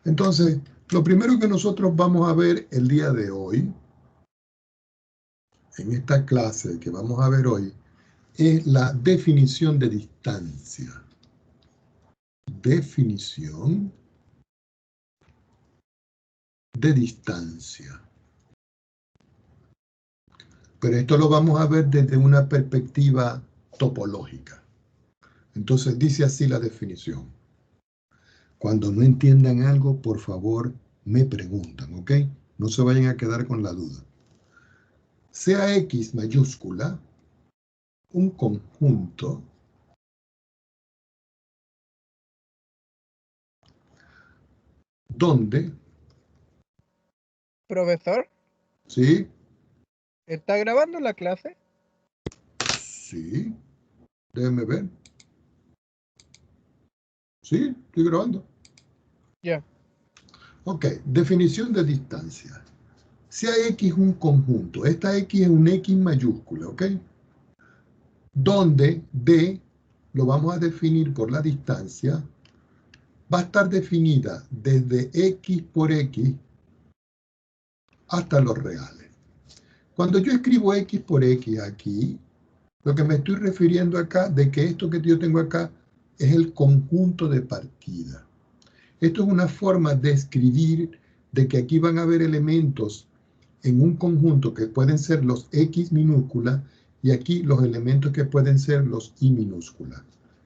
Entonces, lo primero que nosotros vamos a ver el día de hoy, en esta clase que vamos a ver hoy, es la definición de distancia. Definición de distancia. Pero esto lo vamos a ver desde una perspectiva topológica. Entonces dice así la definición. Cuando no entiendan algo, por favor, me preguntan, ¿ok? No se vayan a quedar con la duda. Sea X mayúscula un conjunto donde, Profesor, ¿sí? ¿está grabando la clase? Sí, déjenme ver. Sí, estoy grabando. Ya. Ok, definición de distancia. Sea X un conjunto, esta X es un X mayúscula, ¿ok? Donde D lo vamos a definir por la distancia, va a estar definida desde X por X hasta los reales. Cuando yo escribo X por X aquí, lo que me estoy refiriendo acá, de que esto que yo tengo acá es el conjunto de partida. Esto es una forma de escribir de que aquí van a haber elementos en un conjunto que pueden ser los X minúsculas y aquí los elementos que pueden ser los Y minúsculas.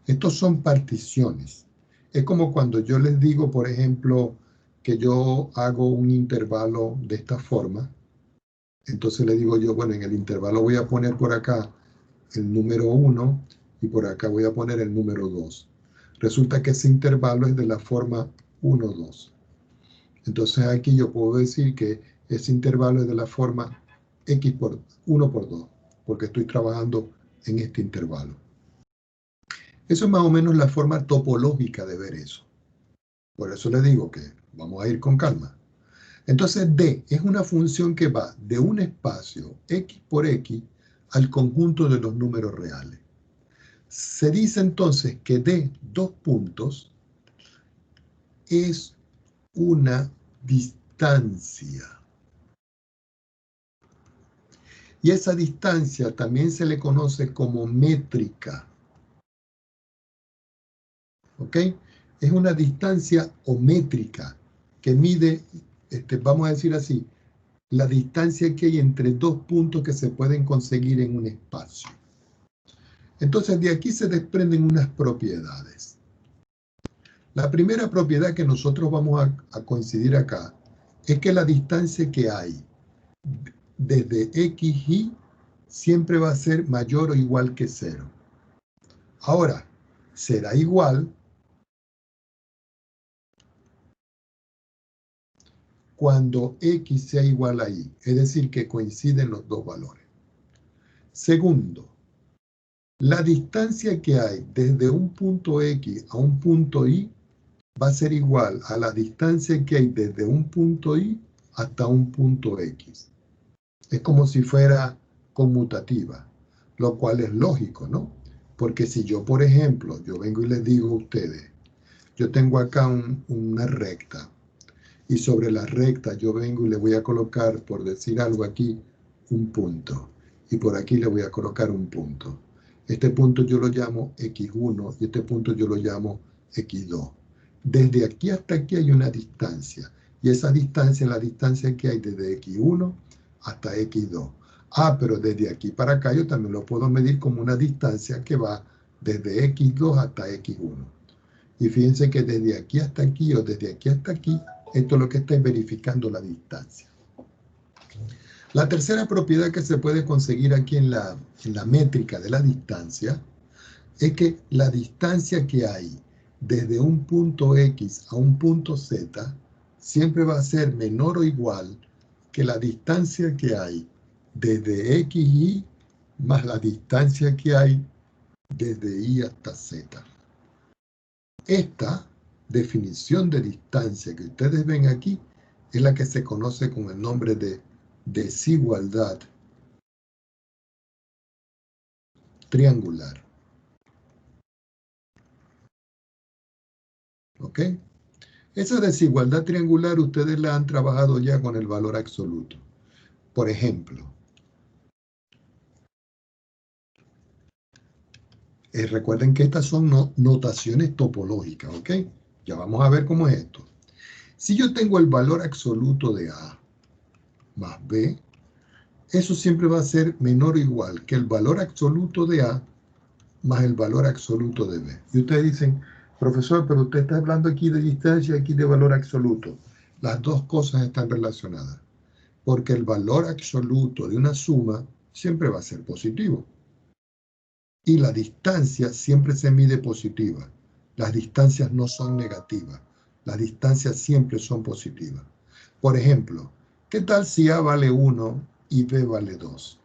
Estos son particiones. Es como cuando yo les digo, por ejemplo, que yo hago un intervalo de esta forma. Entonces le digo yo, bueno, en el intervalo voy a poner por acá el número 1 y por acá voy a poner el número 2. Resulta que ese intervalo es de la forma 1, 2. Entonces aquí yo puedo decir que ese intervalo es de la forma X por 1 por 2, porque estoy trabajando en este intervalo. Eso es más o menos la forma topológica de ver eso. Por eso le digo que vamos a ir con calma. Entonces D es una función que va de un espacio X por X al conjunto de los números reales. Se dice entonces que D, dos puntos, es una distancia. Y esa distancia también se le conoce como métrica. ¿Ok? Es una distancia o métrica que mide, vamos a decir así, la distancia que hay entre dos puntos que se pueden conseguir en un espacio. Entonces de aquí se desprenden unas propiedades. La primera propiedad que nosotros vamos a coincidir acá es que la distancia que hay desde XY siempre va a ser mayor o igual que 0. Ahora, será igual cuando X sea igual a Y, es decir, que coinciden los dos valores. Segundo, la distancia que hay desde un punto X a un punto Y va a ser igual a la distancia que hay desde un punto Y hasta un punto X. Es como si fuera conmutativa, lo cual es lógico, ¿no? Porque si yo, por ejemplo, yo vengo y les digo a ustedes, yo tengo acá una recta, y sobre la recta yo vengo y le voy a colocar, por decir algo aquí, un punto, y por aquí le voy a colocar un punto. Este punto yo lo llamo X1 y este punto yo lo llamo X2. Desde aquí hasta aquí hay una distancia, y esa distancia es la distancia que hay desde X1 hasta X2. Ah, pero desde aquí para acá yo también lo puedo medir como una distancia que va desde X2 hasta X1. Y fíjense que desde aquí hasta aquí o desde aquí hasta aquí, esto es lo que está verificando la distancia. La tercera propiedad que se puede conseguir aquí en la métrica de la distancia es que la distancia que hay desde un punto X a un punto Z siempre va a ser menor o igual que la distancia que hay desde XY más la distancia que hay desde Y hasta Z. Esta definición de distancia que ustedes ven aquí es la que se conoce con el nombre de desigualdad triangular. ¿Ok? Esa desigualdad triangular ustedes la han trabajado ya con el valor absoluto. Por ejemplo, recuerden que estas son notaciones topológicas, ¿ok? Ya vamos a ver cómo es esto. Si yo tengo el valor absoluto de A más B, eso siempre va a ser menor o igual que el valor absoluto de A más el valor absoluto de B. Y ustedes dicen, profesor, pero usted está hablando aquí de distancia y aquí de valor absoluto. Las dos cosas están relacionadas, porque el valor absoluto de una suma siempre va a ser positivo. Y la distancia siempre se mide positiva. Las distancias no son negativas. Las distancias siempre son positivas. Por ejemplo, ¿qué tal si A vale 1 y B vale 2?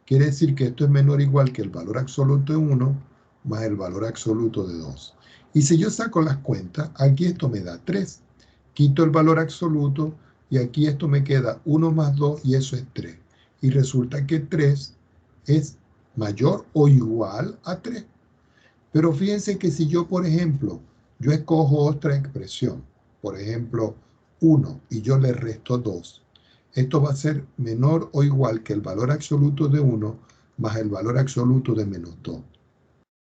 Quiere decir que esto es menor o igual que el valor absoluto de 1 más el valor absoluto de 2. Y si yo saco las cuentas, aquí esto me da 3. Quito el valor absoluto y aquí esto me queda 1 más 2 y eso es 3. Y resulta que 3 es mayor o igual a 3. Pero fíjense que si yo, por ejemplo, yo escojo otra expresión, por ejemplo, 1 y yo le resto 2, esto va a ser menor o igual que el valor absoluto de 1 más el valor absoluto de menos 2.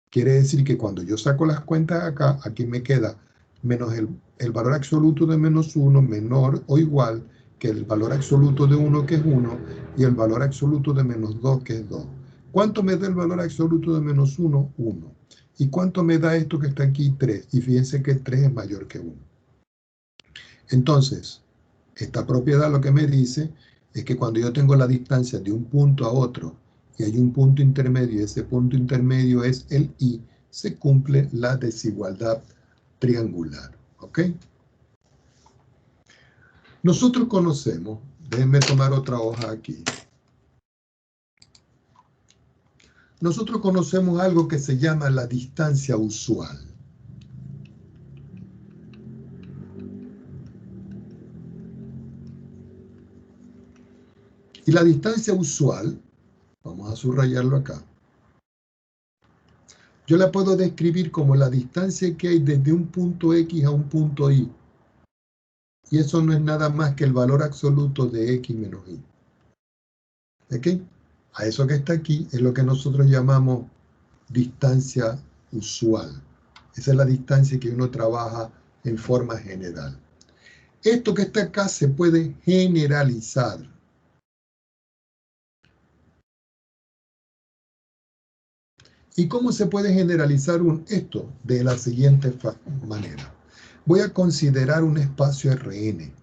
Quiere decir que cuando yo saco las cuentas acá, aquí me queda menos el valor absoluto de menos 1 menor o igual que el valor absoluto de 1 que es 1 y el valor absoluto de menos 2 que es 2. ¿Cuánto me da el valor absoluto de menos 1? 1. ¿Y cuánto me da esto que está aquí? 3. Y fíjense que 3 es mayor que 1. Entonces, esta propiedad lo que me dice es que cuando yo tengo la distancia de un punto a otro y hay un punto intermedio y ese punto intermedio es el I, se cumple la desigualdad triangular. ¿Ok? Nosotros conocemos, déjenme tomar otra hoja aquí. Nosotros conocemos algo que se llama la distancia usual. Y la distancia usual, vamos a subrayarlo acá, yo la puedo describir como la distancia que hay desde un punto X a un punto Y. Y eso no es nada más que el valor absoluto de X menos Y. ¿Ok? A eso que está aquí es lo que nosotros llamamos distancia usual. Esa es la distancia que uno trabaja en forma general. Esto que está acá se puede generalizar. ¿Y cómo se puede generalizar esto? De la siguiente manera. Voy a considerar un espacio Rn.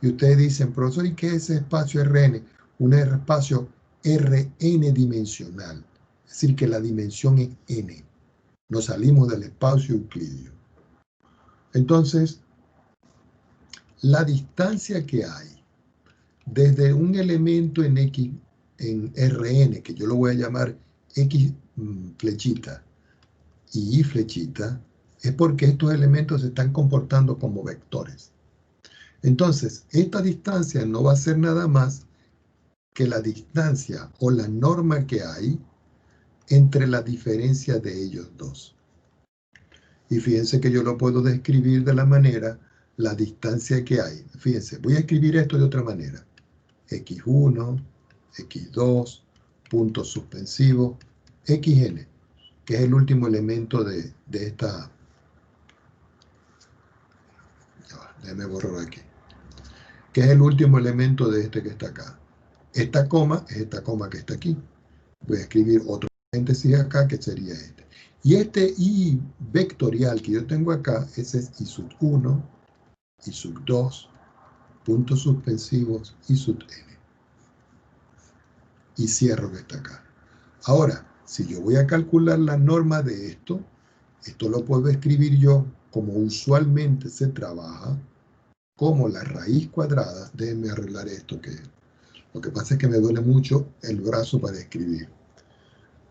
Y ustedes dicen, profesor, ¿y qué es ese espacio Rn? Un espacio Rn dimensional. Es decir, que la dimensión es n. Nos salimos del espacio euclidio. Entonces, la distancia que hay desde un elemento en X, en Rn, que yo lo voy a llamar X flechita y Y flechita, es porque estos elementos se están comportando como vectores. Entonces, esta distancia no va a ser nada más que la distancia o la norma que hay entre la diferencia de ellos dos. Y fíjense que yo lo puedo describir de la manera, la distancia que hay. Fíjense, voy a escribir esto de otra manera. X1, X2, puntos suspensivos, Xn, que es el último elemento de esta... Ya va, déjame borrar aquí. Que es el último elemento de este que está acá. Esta coma es esta coma que está aquí. Voy a escribir otro paréntesis acá que sería este. Y este I vectorial que yo tengo acá, ese es I sub 1, I sub 2, puntos suspensivos, I sub n. Y cierro que está acá. Ahora, si yo voy a calcular la norma de esto lo puedo escribir yo como usualmente se trabaja, como la raíz cuadrada. Déjenme arreglar esto, que lo que pasa es que me duele mucho el brazo para escribir.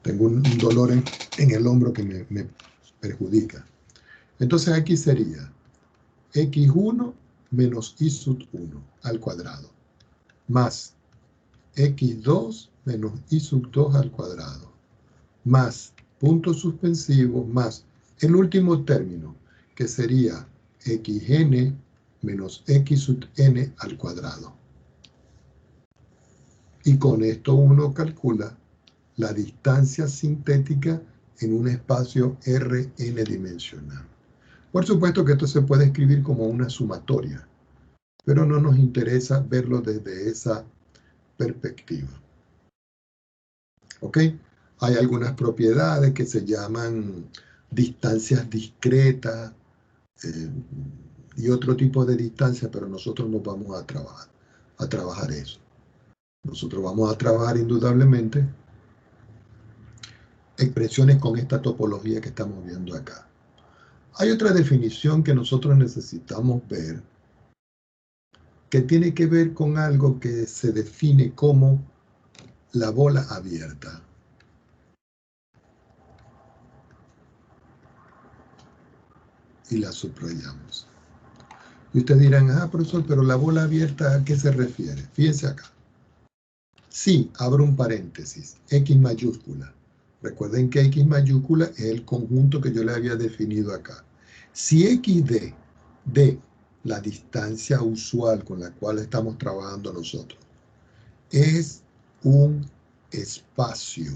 Tengo un dolor en el hombro que me perjudica. Entonces aquí sería x1 menos y sub 1 al cuadrado, más x2 menos y sub 2 al cuadrado, más puntos suspensivos, más el último término, que sería xn menos x sub n al cuadrado. Y con esto uno calcula la distancia sintética en un espacio Rn dimensional. Por supuesto que esto se puede escribir como una sumatoria, pero no nos interesa verlo desde esa perspectiva. ¿Ok? Hay algunas propiedades que se llaman distancias discretas y otro tipo de distancias, pero nosotros no vamos a trabajar eso. Nosotros vamos a trabajar indudablemente expresiones con esta topología que estamos viendo acá. Hay otra definición que nosotros necesitamos ver, que tiene que ver con algo que se define como la bola abierta. Y la subrayamos. Y ustedes dirán, profesor, pero la bola abierta, ¿a qué se refiere? Fíjense acá. Sí, abro un paréntesis, X mayúscula. Recuerden que X mayúscula es el conjunto que yo le había definido acá. Si XD, de la distancia usual con la cual estamos trabajando nosotros, es un espacio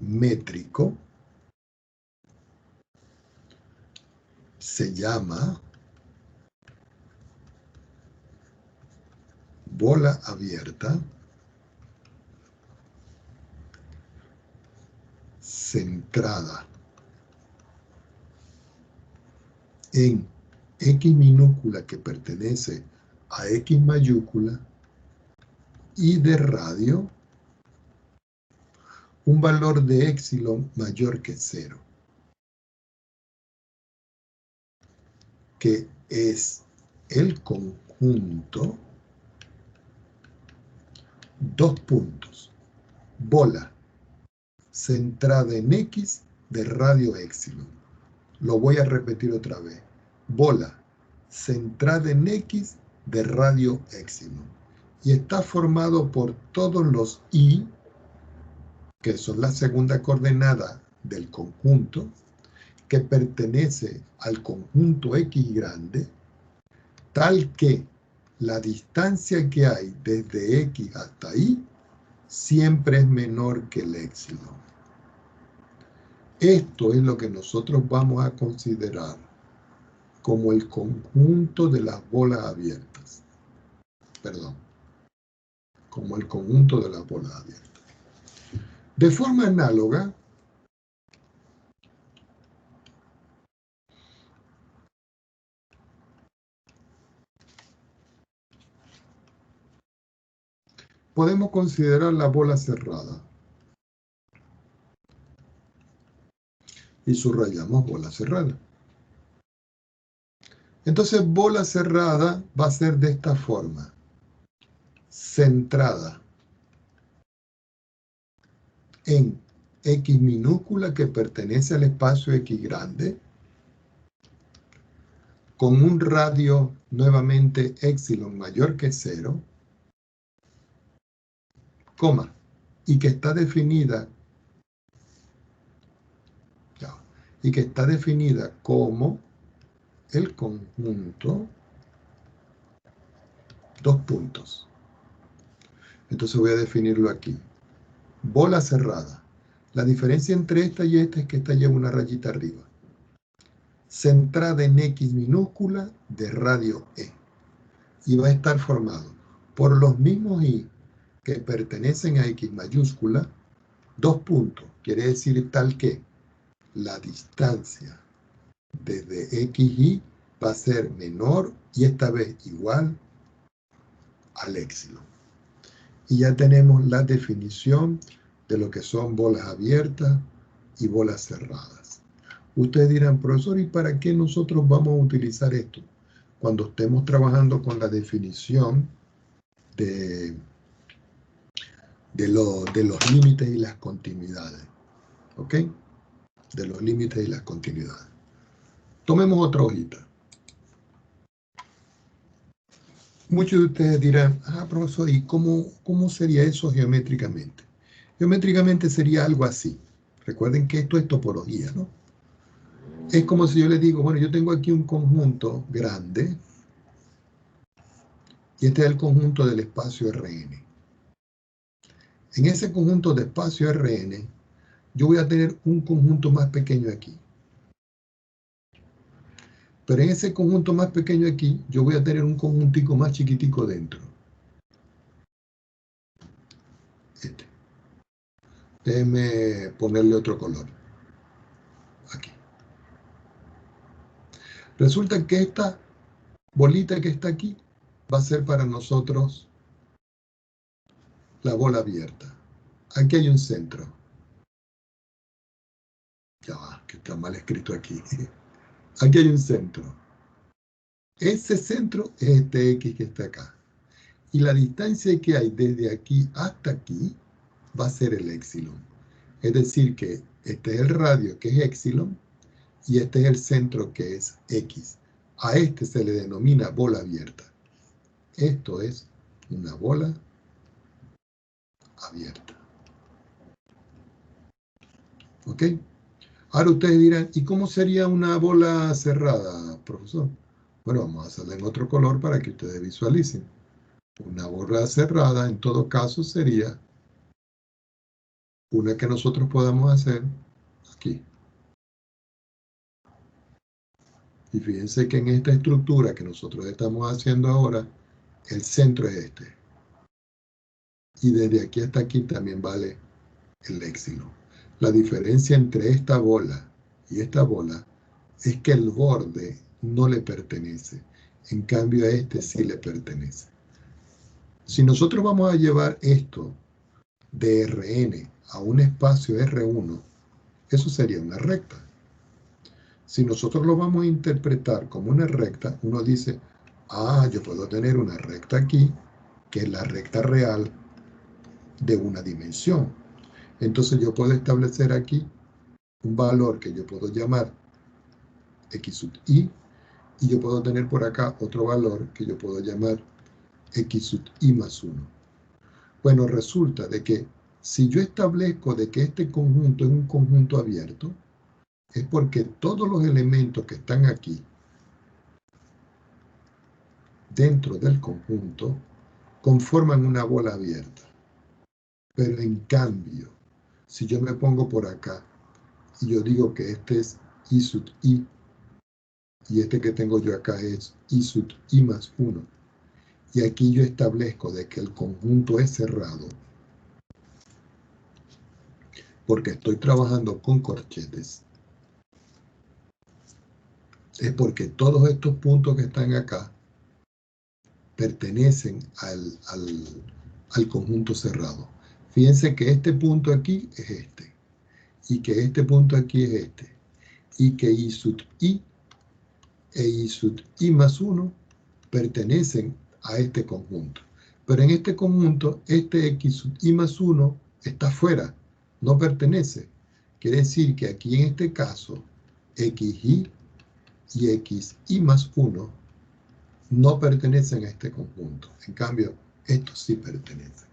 métrico, se llama bola abierta centrada en X minúscula que pertenece a X mayúscula y de radio un valor de épsilon mayor que 0, que es el conjunto, dos puntos, bola centrada en X de radio épsilon. Lo voy a repetir otra vez. Bola centrada en X de radio épsilon. Y está formado por todos los I, que son la segunda coordenada del conjunto, que pertenece al conjunto X grande, tal que la distancia que hay desde X hasta Y siempre es menor que el épsilon. Esto es lo que nosotros vamos a considerar como el conjunto de las bolas abiertas. Perdón. Como el conjunto de las bolas abiertas. De forma análoga, podemos considerar la bola cerrada. Y subrayamos bola cerrada. Entonces, bola cerrada va a ser de esta forma. Centrada en X minúscula que pertenece al espacio X grande, con un radio nuevamente épsilon mayor que 0, coma, y que está definida como el conjunto, dos puntos. Entonces voy a definirlo aquí. Bola cerrada. La diferencia entre esta y esta es que esta lleva una rayita arriba. Centrada en X minúscula de radio E. Y va a estar formado por los mismos I que pertenecen a X mayúscula, dos puntos. Quiere decir tal que la distancia desde XY va a ser menor y esta vez igual al épsilon. Y ya tenemos la definición de lo que son bolas abiertas y bolas cerradas. Ustedes dirán, profesor, ¿y para qué nosotros vamos a utilizar esto? Cuando estemos trabajando con la definición de los límites y las continuidades. ¿Ok? De los límites y las continuidades. Tomemos otra hojita. Muchos de ustedes dirán, profesor, ¿y cómo sería eso geométricamente? Geométricamente sería algo así. Recuerden que esto es topología, ¿no? Es como si yo les digo, bueno, yo tengo aquí un conjunto grande y este es el conjunto del espacio Rn. En ese conjunto de espacio Rn, yo voy a tener un conjunto más pequeño aquí. Pero en ese conjunto más pequeño aquí, yo voy a tener un conjuntico más chiquitico dentro. Este. Déjenme ponerle otro color. Aquí. Resulta que esta bolita que está aquí va a ser para nosotros la bola abierta. Aquí hay un centro. Ya va, que está mal escrito aquí. Aquí hay un centro. Ese centro es este X que está acá. Y la distancia que hay desde aquí hasta aquí va a ser el épsilon. Es decir, que este es el radio, que es épsilon, y este es el centro, que es X. A este se le denomina bola abierta. Esto es una bola abierta. ¿Ok? Ahora ustedes dirán, ¿y cómo sería una bola cerrada, profesor? Bueno, vamos a hacerla en otro color para que ustedes visualicen. Una bola cerrada, en todo caso, sería una que nosotros podamos hacer aquí. Y fíjense que en esta estructura que nosotros estamos haciendo ahora, el centro es este. Y desde aquí hasta aquí también vale el épsilon. La diferencia entre esta bola y esta bola es que el borde no le pertenece. En cambio a este sí le pertenece. Si nosotros vamos a llevar esto de Rn a un espacio R1, eso sería una recta. Si nosotros lo vamos a interpretar como una recta, uno dice, yo puedo tener una recta aquí, que es la recta real de una dimensión. Entonces yo puedo establecer aquí un valor que yo puedo llamar x sub i, y yo puedo tener por acá otro valor que yo puedo llamar x sub i más 1. Bueno, resulta de que si yo establezco de que este conjunto es un conjunto abierto, es porque todos los elementos que están aquí dentro del conjunto conforman una bola abierta. Pero en cambio, si yo me pongo por acá y yo digo que este es i sub i y este que tengo yo acá es i sub i más 1, y aquí yo establezco de que el conjunto es cerrado, porque estoy trabajando con corchetes, es porque todos estos puntos que están acá pertenecen al conjunto cerrado. Fíjense que este punto aquí es este, y que este punto aquí es este, y que i sub i e i sub i más 1 pertenecen a este conjunto. Pero en este conjunto, este x sub i más 1 está fuera, no pertenece. Quiere decir que aquí en este caso, xi y xi más 1 no pertenecen a este conjunto. En cambio, estos sí pertenecen.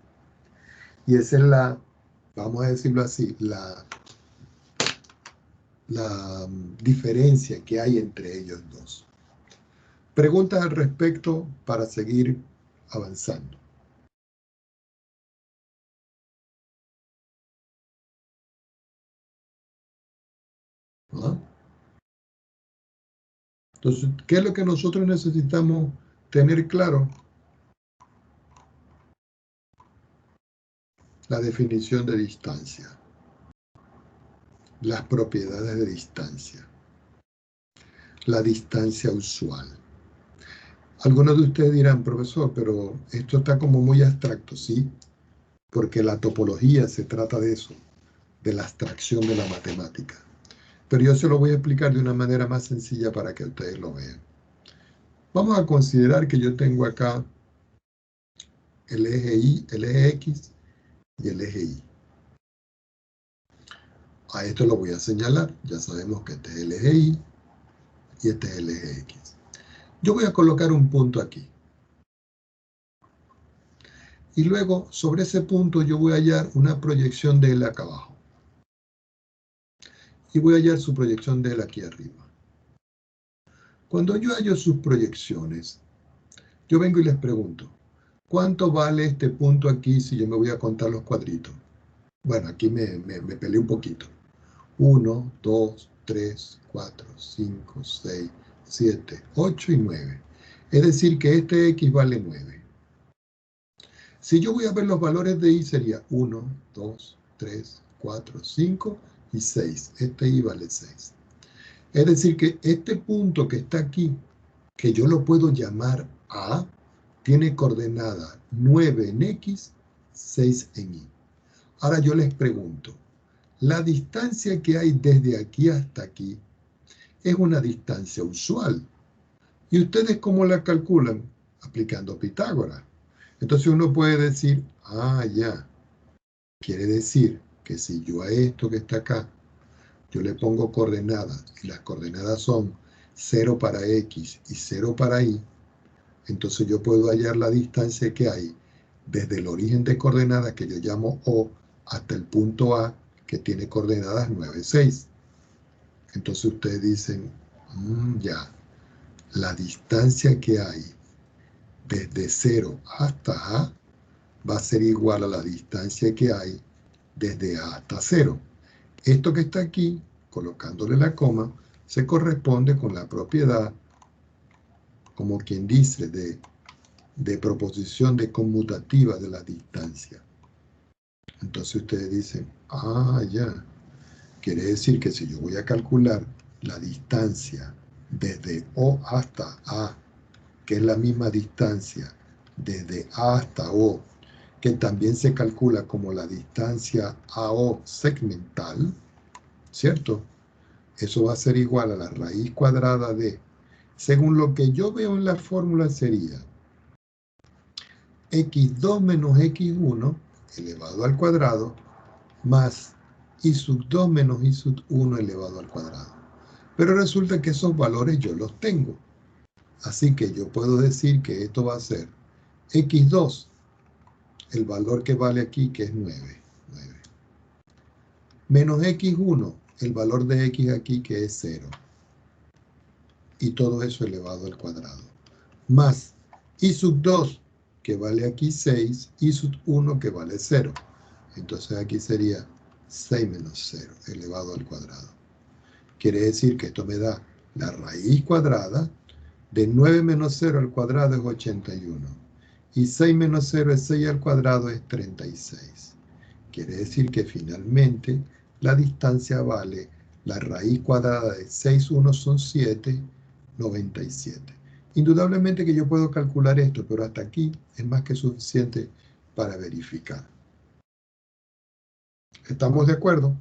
Y esa es la, vamos a decirlo así, la diferencia que hay entre ellos dos. Preguntas al respecto para seguir avanzando. ¿Ah? Entonces, ¿qué es lo que nosotros necesitamos tener claro? La definición de distancia, las propiedades de distancia, la distancia usual. Algunos de ustedes dirán, profesor, pero esto está como muy abstracto, ¿sí? Porque la topología se trata de eso, de la abstracción de la matemática. Pero yo se lo voy a explicar de una manera más sencilla para que ustedes lo vean. Vamos a considerar que yo tengo acá el eje Y, el eje X y el eje Y. A esto lo voy a señalar. Ya sabemos que este es el eje Y y este es el eje X. Yo voy a colocar un punto aquí. Y luego, sobre ese punto, yo voy a hallar una proyección de él acá abajo. Y voy a hallar su proyección de él aquí arriba. Cuando yo hallo sus proyecciones, yo vengo y les pregunto, ¿cuánto vale este punto aquí si yo me voy a contar los cuadritos? Bueno, aquí me peleé un poquito. 1, 2, 3, 4, 5, 6, 7, 8 y 9. Es decir, que este X vale 9. Si yo voy a ver los valores de Y, sería 1, 2, 3, 4, 5 y 6. Este Y vale 6. Es decir, que este punto que está aquí, que yo lo puedo llamar A, tiene coordenada 9 en X, 6 en Y. Ahora yo les pregunto, la distancia que hay desde aquí hasta aquí es una distancia usual. ¿Y ustedes cómo la calculan? Aplicando Pitágoras. Entonces uno puede decir, ya, quiere decir que si yo a esto que está acá, yo le pongo coordenadas, y las coordenadas son 0 para X y 0 para Y, entonces yo puedo hallar la distancia que hay desde el origen de coordenadas que yo llamo O hasta el punto A que tiene coordenadas 9, 6. Entonces ustedes dicen, ya, la distancia que hay desde 0 hasta A va a ser igual a la distancia que hay desde A hasta 0. Esto que está aquí, colocándole la coma, se corresponde con la propiedad, como quien dice, de proposición de conmutativa de la distancia. Entonces ustedes dicen, ya, quiere decir que si yo voy a calcular la distancia desde O hasta A, que es la misma distancia desde A hasta O, que también se calcula como la distancia AO segmental, ¿cierto? Eso va a ser igual a la raíz cuadrada de, según lo que yo veo en la fórmula sería x2 menos x1 elevado al cuadrado más y sub 2 menos y sub 1 elevado al cuadrado. Pero resulta que esos valores yo los tengo. Así que yo puedo decir que esto va a ser x2, el valor que vale aquí, que es 9. Menos x1, el valor de x aquí, que es 0. Y todo eso elevado al cuadrado. Más y sub 2, que vale aquí 6, y sub 1, que vale 0. Entonces aquí sería 6 menos 0 elevado al cuadrado. Quiere decir que esto me da la raíz cuadrada de 9 menos 0 al cuadrado es 81. Y 6 menos 0 es 6 al cuadrado es 36. Quiere decir que finalmente la distancia vale la raíz cuadrada de 6, 1 son 7, 97. Indudablemente que yo puedo calcular esto, pero hasta aquí es más que suficiente para verificar. ¿Estamos de acuerdo?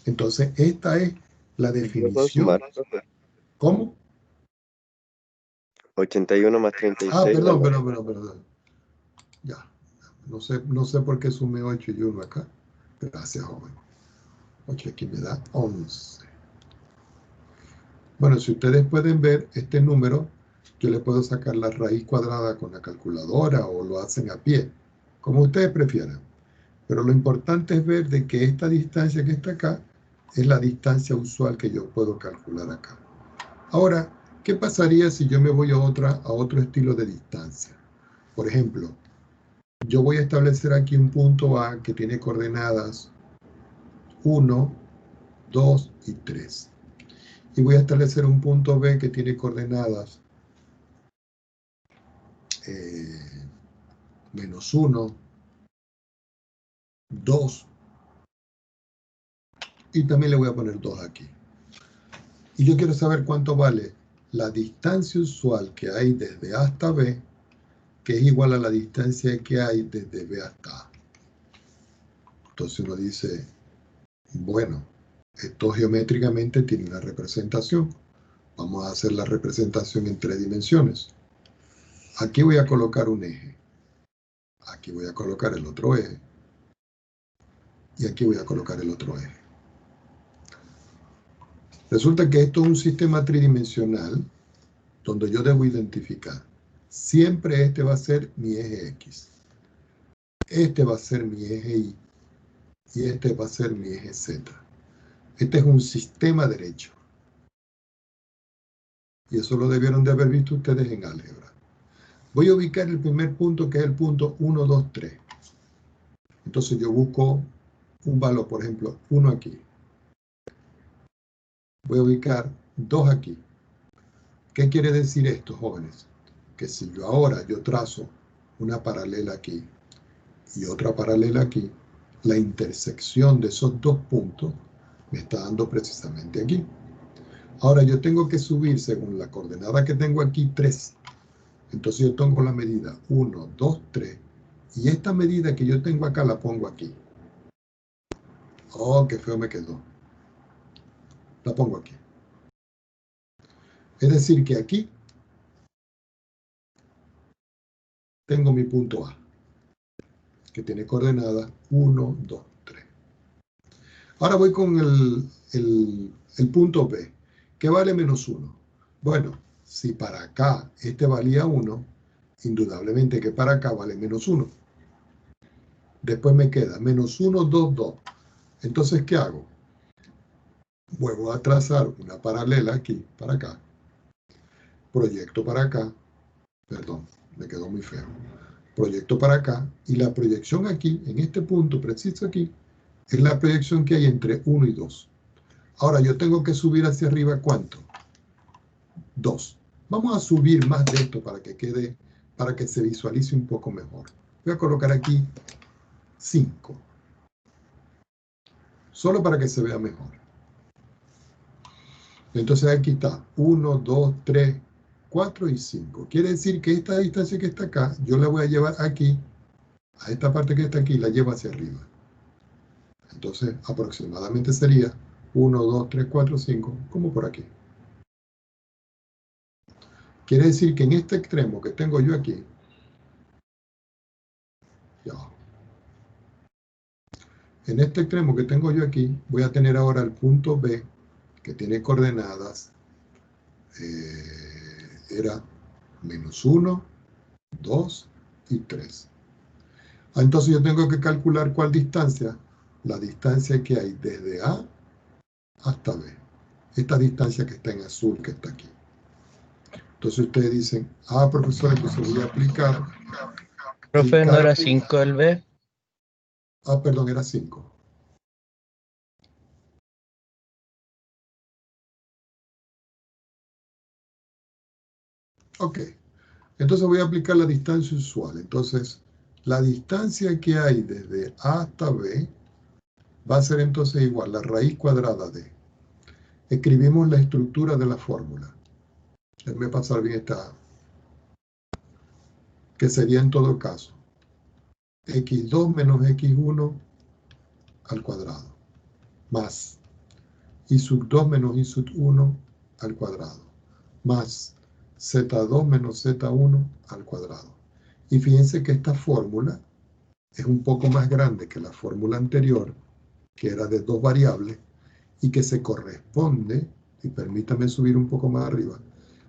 Entonces, esta es la definición. ¿Cómo? 81 más 36. Perdón. Ya. No sé por qué sumé 8 y 1 acá. Gracias, joven. 8 aquí me da 11. Bueno, si ustedes pueden ver este número, yo le puedo sacar la raíz cuadrada con la calculadora o lo hacen a pie, como ustedes prefieran. Pero lo importante es ver de que esta distancia que está acá es la distancia usual que yo puedo calcular acá. Ahora, ¿qué pasaría si yo me voy a otro estilo de distancia? Por ejemplo, yo voy a establecer aquí un punto A que tiene coordenadas 1, 2 y 3. Y voy a establecer un punto B que tiene coordenadas menos 1, 2, y también le voy a poner 2 aquí. Y yo quiero saber cuánto vale la distancia usual que hay desde A hasta B, que es igual a la distancia que hay desde B hasta A. Entonces uno dice, bueno, esto geométricamente tiene una representación. Vamos a hacer la representación en 3 dimensiones. Aquí voy a colocar un eje. Aquí voy a colocar el otro eje. Y aquí voy a colocar el otro eje. Resulta que esto es un sistema tridimensional donde yo debo identificar. Siempre este va a ser mi eje X. Este va a ser mi eje Y. Y este va a ser mi eje Z. Este es un sistema derecho. Y eso lo debieron de haber visto ustedes en álgebra. Voy a ubicar el primer punto, que es el punto 1, 2, 3. Entonces yo busco un valor, por ejemplo, 1 aquí. Voy a ubicar 2 aquí. ¿Qué quiere decir esto, jóvenes? Que si yo ahora trazo una paralela aquí y otra paralela aquí, la intersección de esos dos puntos me está dando precisamente aquí. Ahora yo tengo que subir, según la coordenada que tengo aquí, 3. Entonces yo tengo la medida 1, 2, 3. Y esta medida que yo tengo acá la pongo aquí. Oh, qué feo me quedó. La pongo aquí. Es decir, que aquí tengo mi punto A, que tiene coordenadas 1, 2, 3. Ahora voy con el punto B, que vale menos 1. Bueno, si para acá este valía 1, indudablemente que para acá vale menos 1. Después me queda menos 1, 2, 2. Entonces, ¿qué hago? Vuelvo a trazar una paralela aquí, para acá. Proyecto para acá. Perdón, me quedó muy feo. Proyecto para acá. Y la proyección aquí, en este punto preciso aquí, es la proyección que hay entre 1 y 2. Ahora yo tengo que subir hacia arriba, ¿cuánto? 2. Vamos a subir más de esto para que quede, para que se visualice un poco mejor. Voy a colocar aquí 5. Solo para que se vea mejor. Entonces aquí está 1, 2, 3, 4 y 5. Quiere decir que esta distancia que está acá, yo la voy a llevar aquí, a esta parte que está aquí, la llevo hacia arriba. Entonces aproximadamente sería 1, 2, 3, 4, 5, como por aquí. Quiere decir que en este extremo que tengo yo aquí, ya, en este extremo que tengo yo aquí, voy a tener ahora el punto B, que tiene coordenadas, era menos 1, 2 y 3. Entonces yo tengo que calcular cuál distancia, la distancia que hay desde A hasta B. Esta distancia que está en azul, que está aquí. Entonces ustedes dicen, profesor, entonces voy a aplicar Profe, ¿no era 5 el B? Perdón, era 5. Ok. Entonces voy a aplicar la distancia usual. Entonces, la distancia que hay desde A hasta B va a ser entonces igual, la raíz cuadrada de. Escribimos la estructura de la fórmula. Déjenme pasar bien esta, que sería en todo caso x2 menos x1 al cuadrado, más y sub 2 menos y sub 1 al cuadrado, más z2 menos z1 al cuadrado. Y fíjense que esta fórmula es un poco más grande que la fórmula anterior, que era de 2 variables, y que se corresponde, y permítame subir un poco más arriba,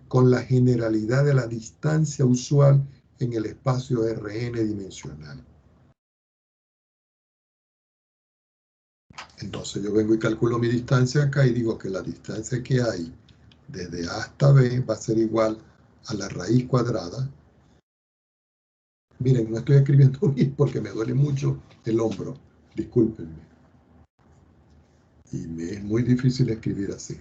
con la generalidad de la distancia usual en el espacio Rn dimensional. Entonces yo vengo y calculo mi distancia acá y digo que la distancia que hay desde A hasta B va a ser igual a la raíz cuadrada. Miren, no estoy escribiendo bien porque me duele mucho el hombro. Discúlpenme. Y me es muy difícil escribir así.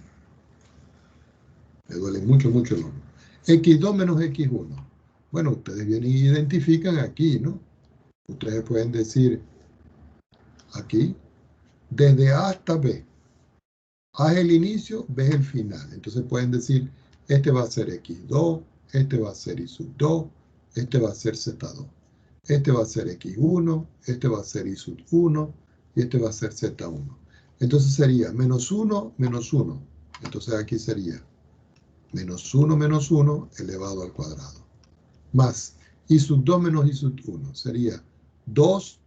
Me duele mucho, mucho el hombro. X2 menos X1. Bueno, ustedes vienen y identifican aquí, ¿no? Ustedes pueden decir aquí, desde A hasta B. A es el inicio, B es el final. Entonces pueden decir, este va a ser X2, este va a ser Y sub 2, este va a ser Z2. Este va a ser X1, este va a ser Y sub 1, y este va a ser Z1. Entonces sería menos 1, menos 1. Entonces aquí sería menos 1 elevado al cuadrado. Más Y sub 2 menos Y sub 1. Sería 2.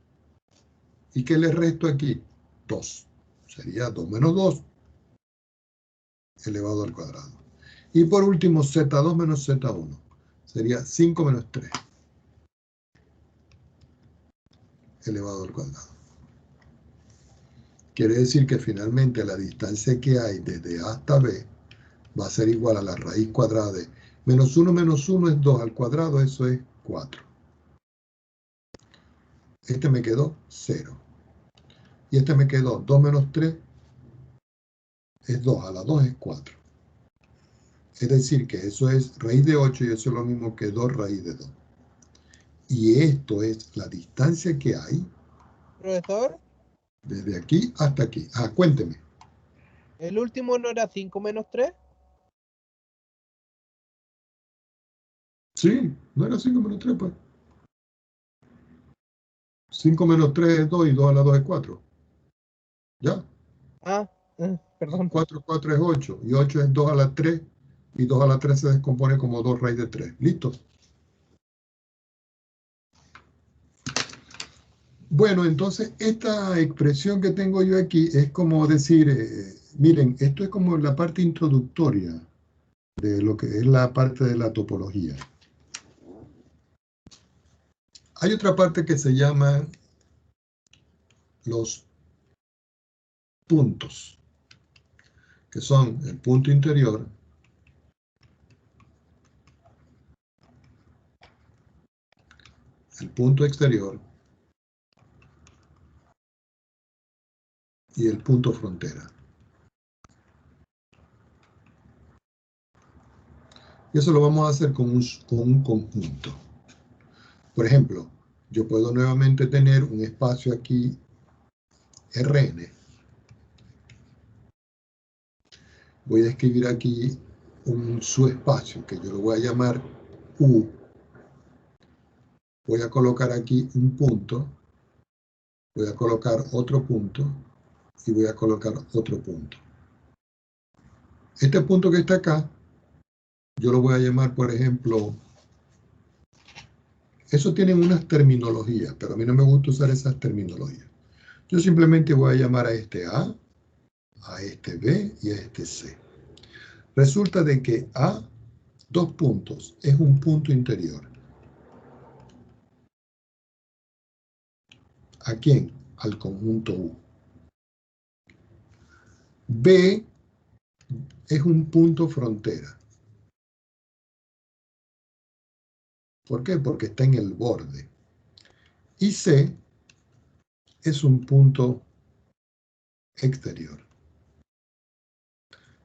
¿Y qué le resto aquí? 2. Sería 2 menos 2 elevado al cuadrado. Y por último, Z2 menos Z1. Sería 5 menos 3 elevado al cuadrado. Quiere decir que finalmente la distancia que hay desde A hasta B va a ser igual a la raíz cuadrada de menos 1 es 2 al cuadrado, eso es 4. Este me quedó 0. Y este me quedó 2 menos 3 es 2, a la 2 es 4. Es decir, que eso es raíz de 8 y eso es lo mismo que 2 raíz de 2. Y esto es la distancia que hay. Profesor. Desde aquí hasta aquí. Ah, cuénteme. ¿El último no era 5 menos 3? Sí, no era 5 menos 3, pues. 5 menos 3 es 2 y 2 a la 2 es 4. ¿Ya? Ah, perdón. 4, 4 es 8 y 8 es 2 a la 3 y 2 a la 3 se descompone como 2 raíz de 3. ¿Listo? Bueno, entonces esta expresión que tengo yo aquí es como decir, miren, esto es como la parte introductoria de lo que es la parte de la topología. Hay otra parte que se llama los puntos, que son el punto interior, el punto exterior y el punto frontera. Y eso lo vamos a hacer con un conjunto. Por ejemplo, yo puedo nuevamente tener un espacio aquí, Rn. Voy a escribir aquí un subespacio que yo lo voy a llamar U. Voy a colocar aquí un punto, voy a colocar otro punto y voy a colocar otro punto. Este punto que está acá, yo lo voy a llamar, por ejemplo, eso tienen unas terminologías, pero a mí no me gusta usar esas terminologías. Yo simplemente voy a llamar a este A este B y a este C. Resulta de que A, 2 puntos, es un punto interior. ¿A quién? Al conjunto U. B es un punto frontera. ¿Por qué? Porque está en el borde. Y C es un punto exterior.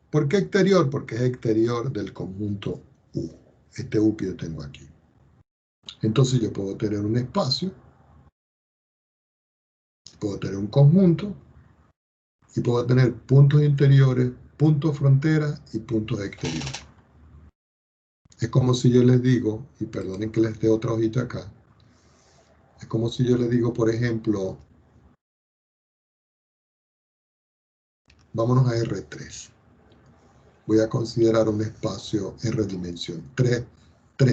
¿Por qué exterior? Porque es exterior del conjunto U. Este U que yo tengo aquí. Entonces yo puedo tener un espacio, puedo tener un conjunto, y puedo tener puntos interiores, puntos fronteras y puntos exteriores. Es como si yo les digo, y perdonen que les dé otra hojita acá, es como si yo les digo, por ejemplo, vámonos a R3. Voy a considerar un espacio R dimensión, 3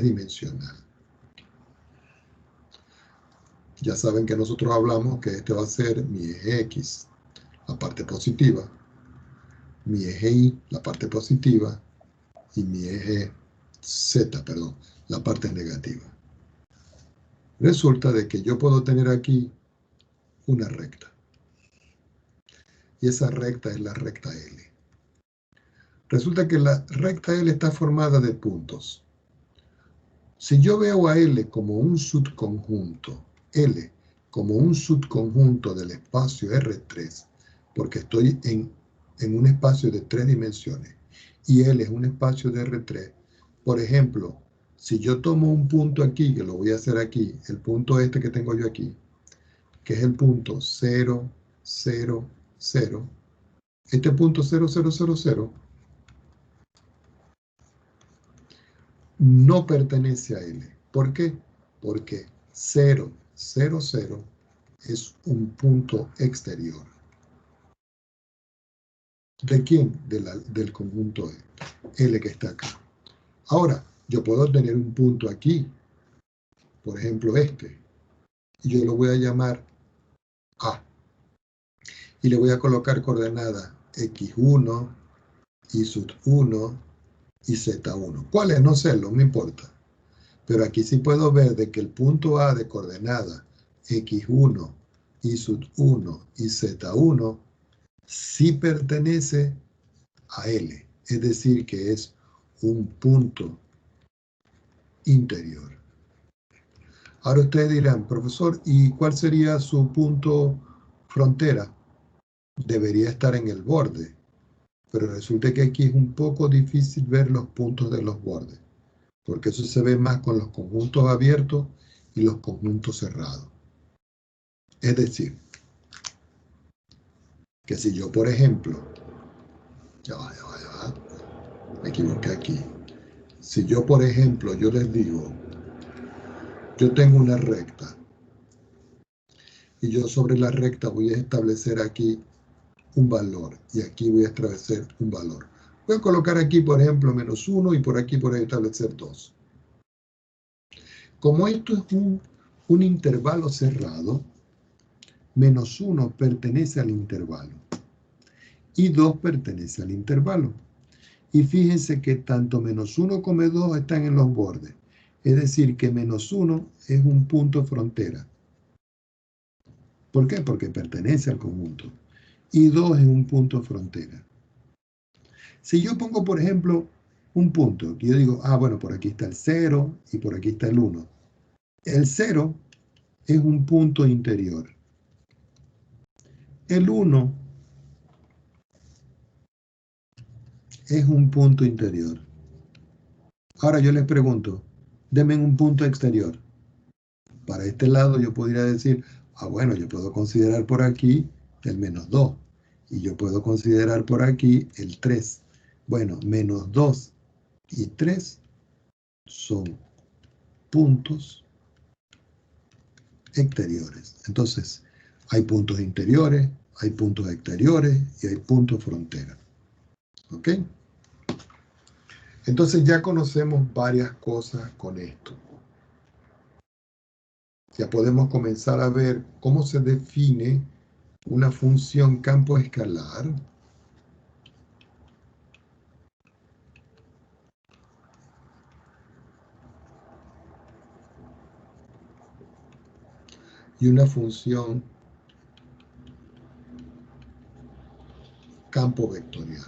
dimensional. Ya saben que nosotros hablamos que este va a ser mi eje X, la parte positiva, mi eje Y, la parte positiva, y mi eje Z, perdón, la parte negativa. Resulta de que yo puedo tener aquí una recta. Y esa recta es la recta L. Resulta que la recta L está formada de puntos. Si yo veo a L como un subconjunto, L como un subconjunto del espacio R3, porque estoy en un espacio de 3 dimensiones, y L es un espacio de R3, por ejemplo, si yo tomo un punto aquí, que lo voy a hacer aquí, el punto este que tengo yo aquí, que es el punto 0, 0, 0, este punto 0, 0, 0, 0, no pertenece a L. ¿Por qué? Porque 0, 0, 0 es un punto exterior. ¿De quién? Del conjunto L que está acá. Ahora, yo puedo tener un punto aquí, por ejemplo este, y yo lo voy a llamar A. Y le voy a colocar coordenadas X1, Y sub 1 y Z1. ¿Cuáles? No sé, no me importa. Pero aquí sí puedo ver de que el punto A de coordenada X1, Y sub 1 y Z1 sí pertenece a L. es decir, que es un punto interior. Ahora ustedes dirán, profesor, ¿y cuál sería su punto frontera? Debería estar en el borde, pero resulta que aquí es un poco difícil ver los puntos de los bordes, porque eso se ve más con los conjuntos abiertos y los conjuntos cerrados. Es decir, que si yo, por ejemplo, ya va, me equivoqué aquí. Si yo, por ejemplo, yo les digo, yo tengo una recta, y yo sobre la recta voy a establecer aquí un valor, y aquí voy a establecer un valor. Voy a colocar aquí, por ejemplo, -1, y por aquí voy a establecer 2. Como esto es un intervalo cerrado, -1 pertenece al intervalo, y 2 pertenece al intervalo. Y fíjense que tanto -1 como 2 están en los bordes. Es decir, que -1 es un punto frontera. ¿Por qué? Porque pertenece al conjunto. Y 2 es un punto frontera. Si yo pongo, por ejemplo, un punto, que yo digo, bueno, por aquí está el 0 y por aquí está el 1. El 0 es un punto interior. El 1 es un punto interior. Ahora yo les pregunto, denme un punto exterior. Para este lado yo podría decir, bueno, yo puedo considerar por aquí el -2 y yo puedo considerar por aquí el 3. Bueno, -2 y 3 son puntos exteriores. Entonces, hay puntos interiores, hay puntos exteriores y hay puntos frontera. ¿Ok? Entonces ya conocemos varias cosas con esto. Ya podemos comenzar a ver cómo se define una función campo escalar y una función campo vectorial.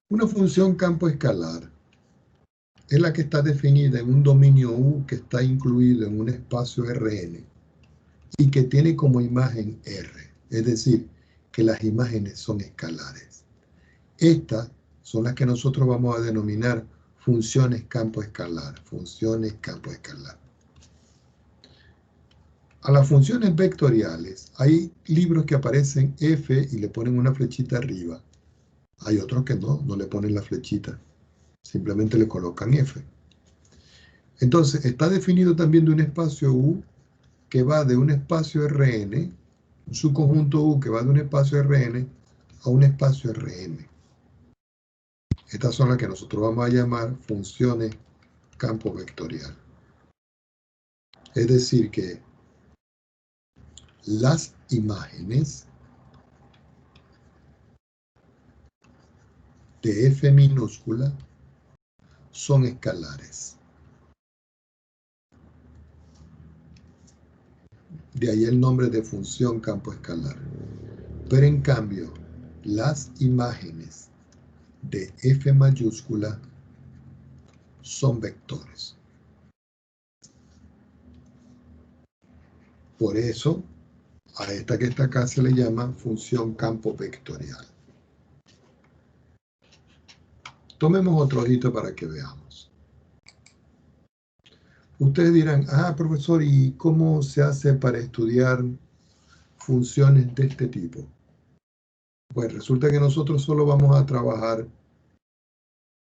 Una función campo escalar es la que está definida en un dominio U que está incluido en un espacio Rn y que tiene como imagen R, es decir, que las imágenes son escalares. Estas son las que nosotros vamos a denominar funciones campo escalar, funciones campo escalar. A las funciones vectoriales hay libros que aparecen F y le ponen una flechita arriba. Hay otros que no le ponen la flechita, simplemente le colocan F. Entonces está definido también de un espacio U que va de un espacio Rn, un subconjunto U que va de un espacio Rn a un espacio Rm. Estas son las que nosotros vamos a llamar funciones campo vectorial. Es decir que las imágenes de F minúscula son escalares. De ahí el nombre de función campo escalar. Pero en cambio, las imágenes de F mayúscula son vectores. Por eso, a esta que está acá se le llama función campo vectorial. Tomemos otro ojito para que veamos. Ustedes dirán, profesor, ¿y cómo se hace para estudiar funciones de este tipo? Pues resulta que nosotros solo vamos a trabajar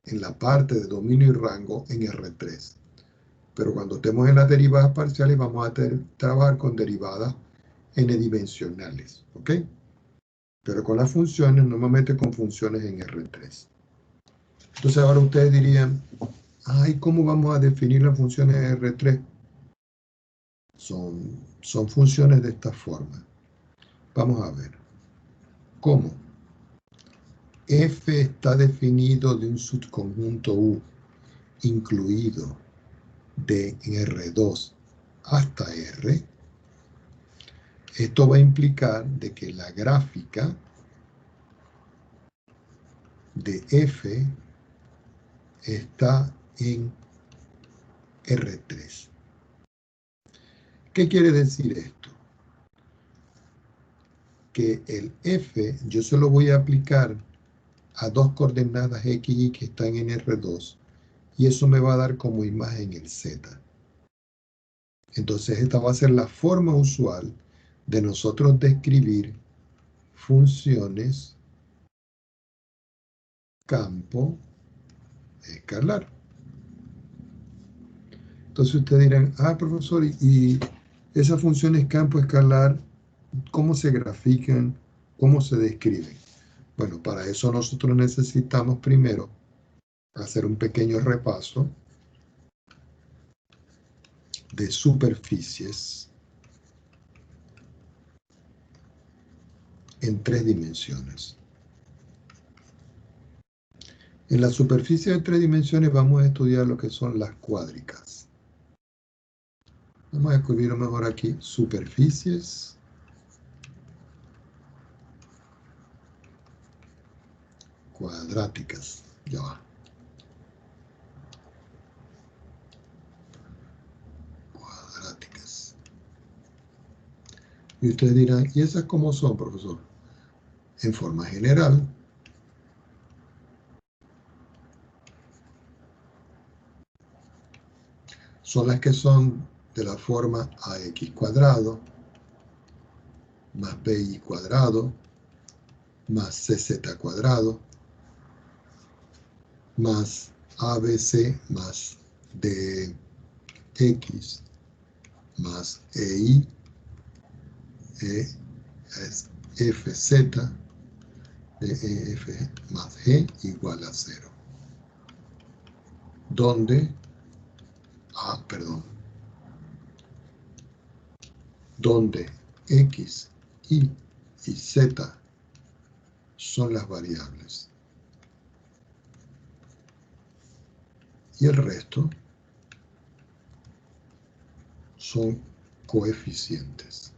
en la parte de dominio y rango en R3. Pero cuando estemos en las derivadas parciales vamos a trabajar con derivadas n-dimensionales, ¿ok? Pero con las funciones, normalmente con funciones en R3. Entonces ahora ustedes dirían, ¿cómo vamos a definir las funciones en R3? Son funciones de esta forma. Vamos a ver. ¿Cómo? F está definido de un subconjunto U, incluido de R2 hasta R, esto va a implicar de que la gráfica de F está en R3. ¿Qué quiere decir esto? Que el F yo se lo voy a aplicar a dos coordenadas X y que están en R2 y eso me va a dar como imagen el Z. Entonces esta va a ser la forma usual de nosotros describir funciones campo escalar. Entonces ustedes dirán, profesor, ¿y esas funciones campo escalar cómo se grafican, cómo se describen? Bueno, para eso nosotros necesitamos primero hacer un pequeño repaso de superficies en 3 dimensiones. En la superficie de 3 dimensiones vamos a estudiar lo que son las cuádricas. Vamos a escribirlo mejor aquí, superficies cuadráticas. Ya va. Cuadráticas. Y ustedes dirán, ¿y esas cómo son, profesor? En forma general, son las que son de la forma ax cuadrado más by cuadrado más cz cuadrado más abc más dx más ei es fz de ef más g igual a 0. Donde donde x, y z son las variables y el resto son coeficientes.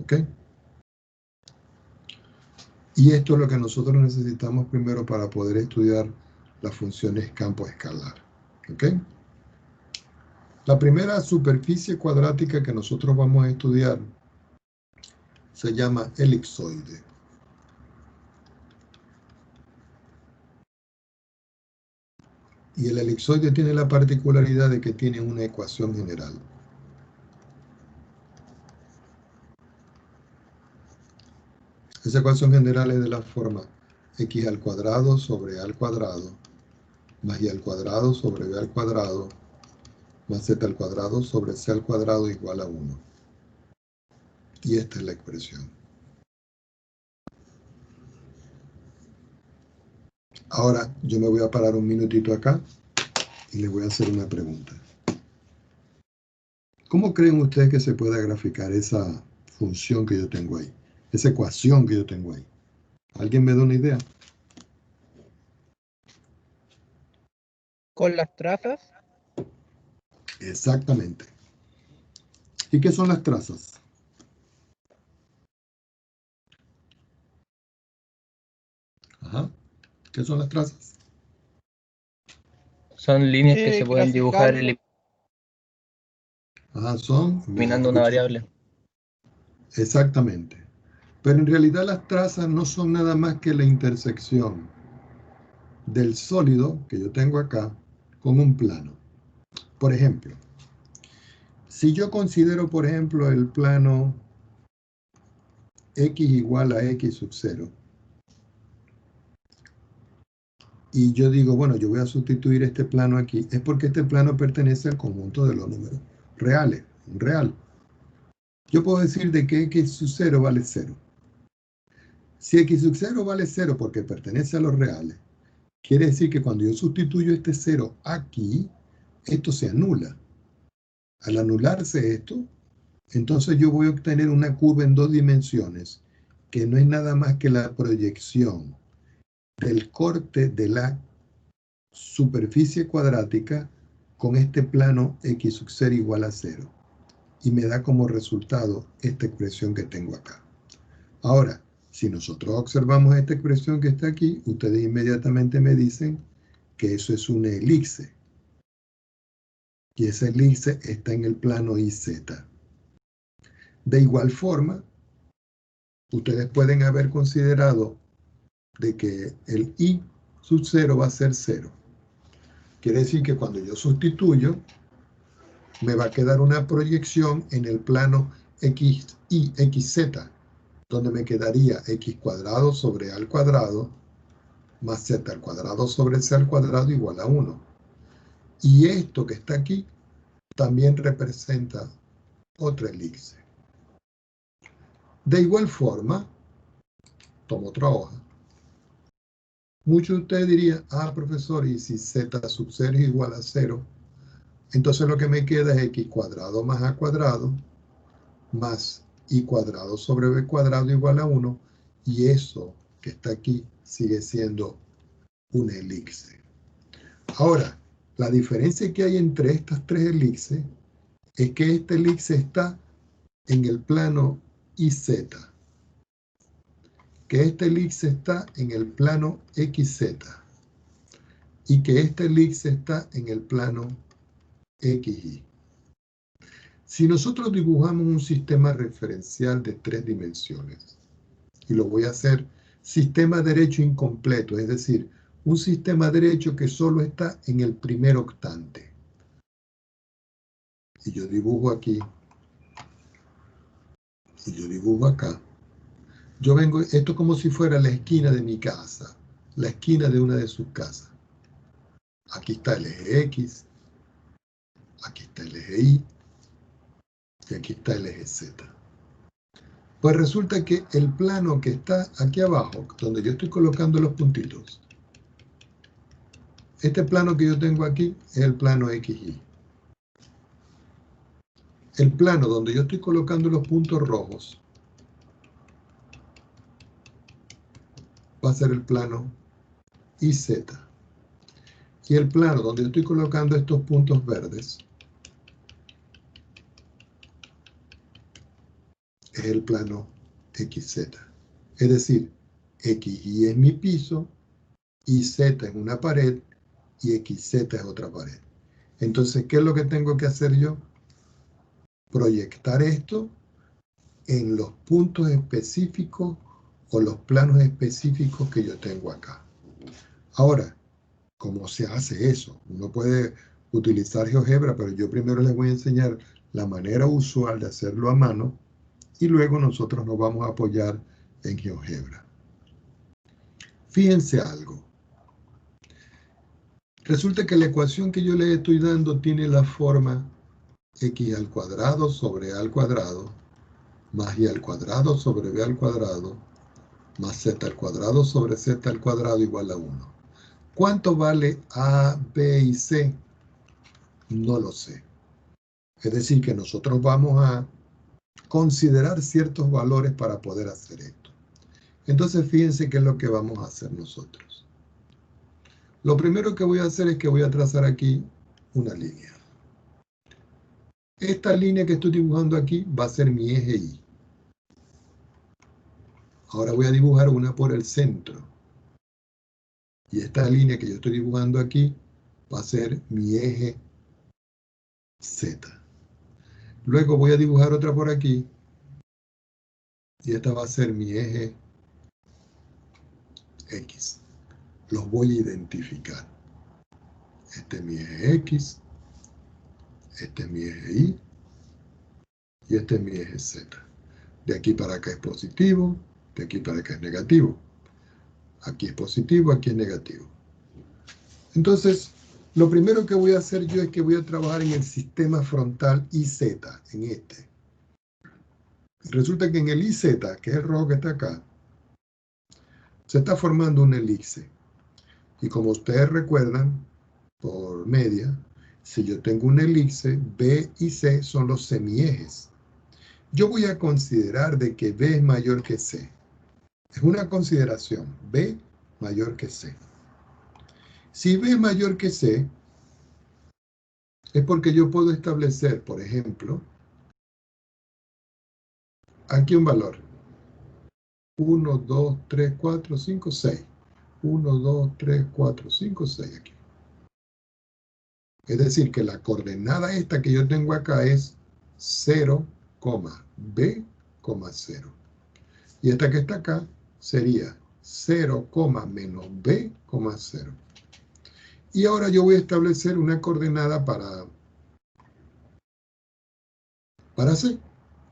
¿Ok? Y esto es lo que nosotros necesitamos primero para poder estudiar las funciones campo escalar. ¿Ok? La primera superficie cuadrática que nosotros vamos a estudiar se llama elipsoide. Y el elipsoide tiene la particularidad de que tiene una ecuación general. Esa ecuación general es de la forma x al cuadrado sobre a al cuadrado más y al cuadrado sobre b al cuadrado más z al cuadrado sobre c al cuadrado igual a 1. Y esta es la expresión. Ahora yo me voy a parar un minutito acá y les voy a hacer una pregunta. ¿Cómo creen ustedes que se pueda graficar esa función que yo tengo ahí? Esa ecuación que yo tengo ahí. ¿Alguien me da una idea? ¿Con las trazas? Exactamente. ¿Y qué son las trazas? Ajá. ¿Qué son las trazas? Son líneas que se pueden dibujar Son... eliminando una variable. Exactamente. Pero en realidad las trazas no son nada más que la intersección del sólido que yo tengo acá con un plano. Por ejemplo, si yo considero, por ejemplo, el plano x igual a x sub 0, y yo digo, bueno, yo voy a sustituir este plano aquí, es porque este plano pertenece al conjunto de los números reales, un real. Yo puedo decir de que x sub 0 vale 0. Si x sub 0 vale 0 porque pertenece a los reales, quiere decir que cuando yo sustituyo este 0 aquí, esto se anula. Al anularse esto, entonces yo voy a obtener una curva en 2 dimensiones, que no es nada más que la proyección del corte de la superficie cuadrática con este plano x sub 0 igual a 0. Y me da como resultado esta expresión que tengo acá. Ahora, si nosotros observamos esta expresión que está aquí, ustedes inmediatamente me dicen que eso es una elipse. Y esa elipse está en el plano IZ. De igual forma, ustedes pueden haber considerado de que el I sub 0 va a ser 0. Quiere decir que cuando yo sustituyo, me va a quedar una proyección en el plano XY, XZ, donde me quedaría x cuadrado sobre a al cuadrado más z al cuadrado sobre c al cuadrado igual a 1. Y esto que está aquí también representa otra elipse. De igual forma, tomo otra hoja. Muchos de ustedes dirían, profesor, y si z sub 0 es igual a 0, entonces lo que me queda es x cuadrado más a cuadrado más y cuadrado sobre b cuadrado igual a 1, y eso que está aquí sigue siendo una elipse. Ahora, la diferencia que hay entre estas tres elipses es que esta elipse está en el plano IZ, que esta elipse está en el plano XZ y que esta elipse está en el plano XY. Si nosotros dibujamos un sistema referencial de 3 dimensiones, y lo voy a hacer sistema derecho incompleto, es decir, un sistema derecho que solo está en el primer octante. Y yo dibujo aquí, y yo dibujo acá. Yo vengo, esto como si fuera la esquina de mi casa, la esquina de una de sus casas. Aquí está el eje X, aquí está el eje Y, y aquí está el eje Z. Pues resulta que el plano que está aquí abajo, donde yo estoy colocando los puntitos, este plano que yo tengo aquí es el plano XY. El plano donde yo estoy colocando los puntos rojos va a ser el plano IZ. Y el plano donde yo estoy colocando estos puntos verdes es el plano XZ. Es decir, XY es mi piso, YZ es una pared y XZ es otra pared. Entonces, ¿qué es lo que tengo que hacer yo? Proyectar esto en los puntos específicos o los planos específicos que yo tengo acá. Ahora, ¿cómo se hace eso? Uno puede utilizar GeoGebra, pero yo primero les voy a enseñar la manera usual de hacerlo a mano y luego nosotros nos vamos a apoyar en GeoGebra. Fíjense algo. Resulta que la ecuación que yo les estoy dando tiene la forma x al cuadrado sobre a al cuadrado más y al cuadrado sobre b al cuadrado más z al cuadrado sobre z al cuadrado igual a 1. ¿Cuánto vale a, b y c? No lo sé. Es decir, que nosotros vamos a considerar ciertos valores para poder hacer esto. Entonces, fíjense qué es lo que vamos a hacer nosotros. Lo primero que voy a hacer es que voy a trazar aquí una línea. Esta línea que estoy dibujando aquí va a ser mi eje Y. Ahora voy a dibujar una por el centro. Y esta línea que yo estoy dibujando aquí va a ser mi eje Z. Luego voy a dibujar otra por aquí. Y esta va a ser mi eje X. Los voy a identificar. Este es mi eje X. Este es mi eje Y. Y este es mi eje Z. De aquí para acá es positivo. De aquí para acá es negativo. Aquí es positivo, aquí es negativo. Entonces, lo primero que voy a hacer yo es que voy a trabajar en el sistema frontal IZ, en este. Resulta que en el IZ, que es el rojo que está acá, se está formando una elipse. Y como ustedes recuerdan, por media, si yo tengo una elipse, B y C son los semiejes. Yo voy a considerar de que B es mayor que C. Es una consideración, B mayor que C. Si B es mayor que C, Es porque yo puedo establecer, por ejemplo, aquí un valor. 1, 2, 3, 4, 5, 6. 1, 2, 3, 4, 5, 6 aquí. Es decir, que la coordenada esta que yo tengo acá es 0, B, 0. Y esta que está acá sería 0, menos B, 0. Y ahora yo voy a establecer una coordenada para C,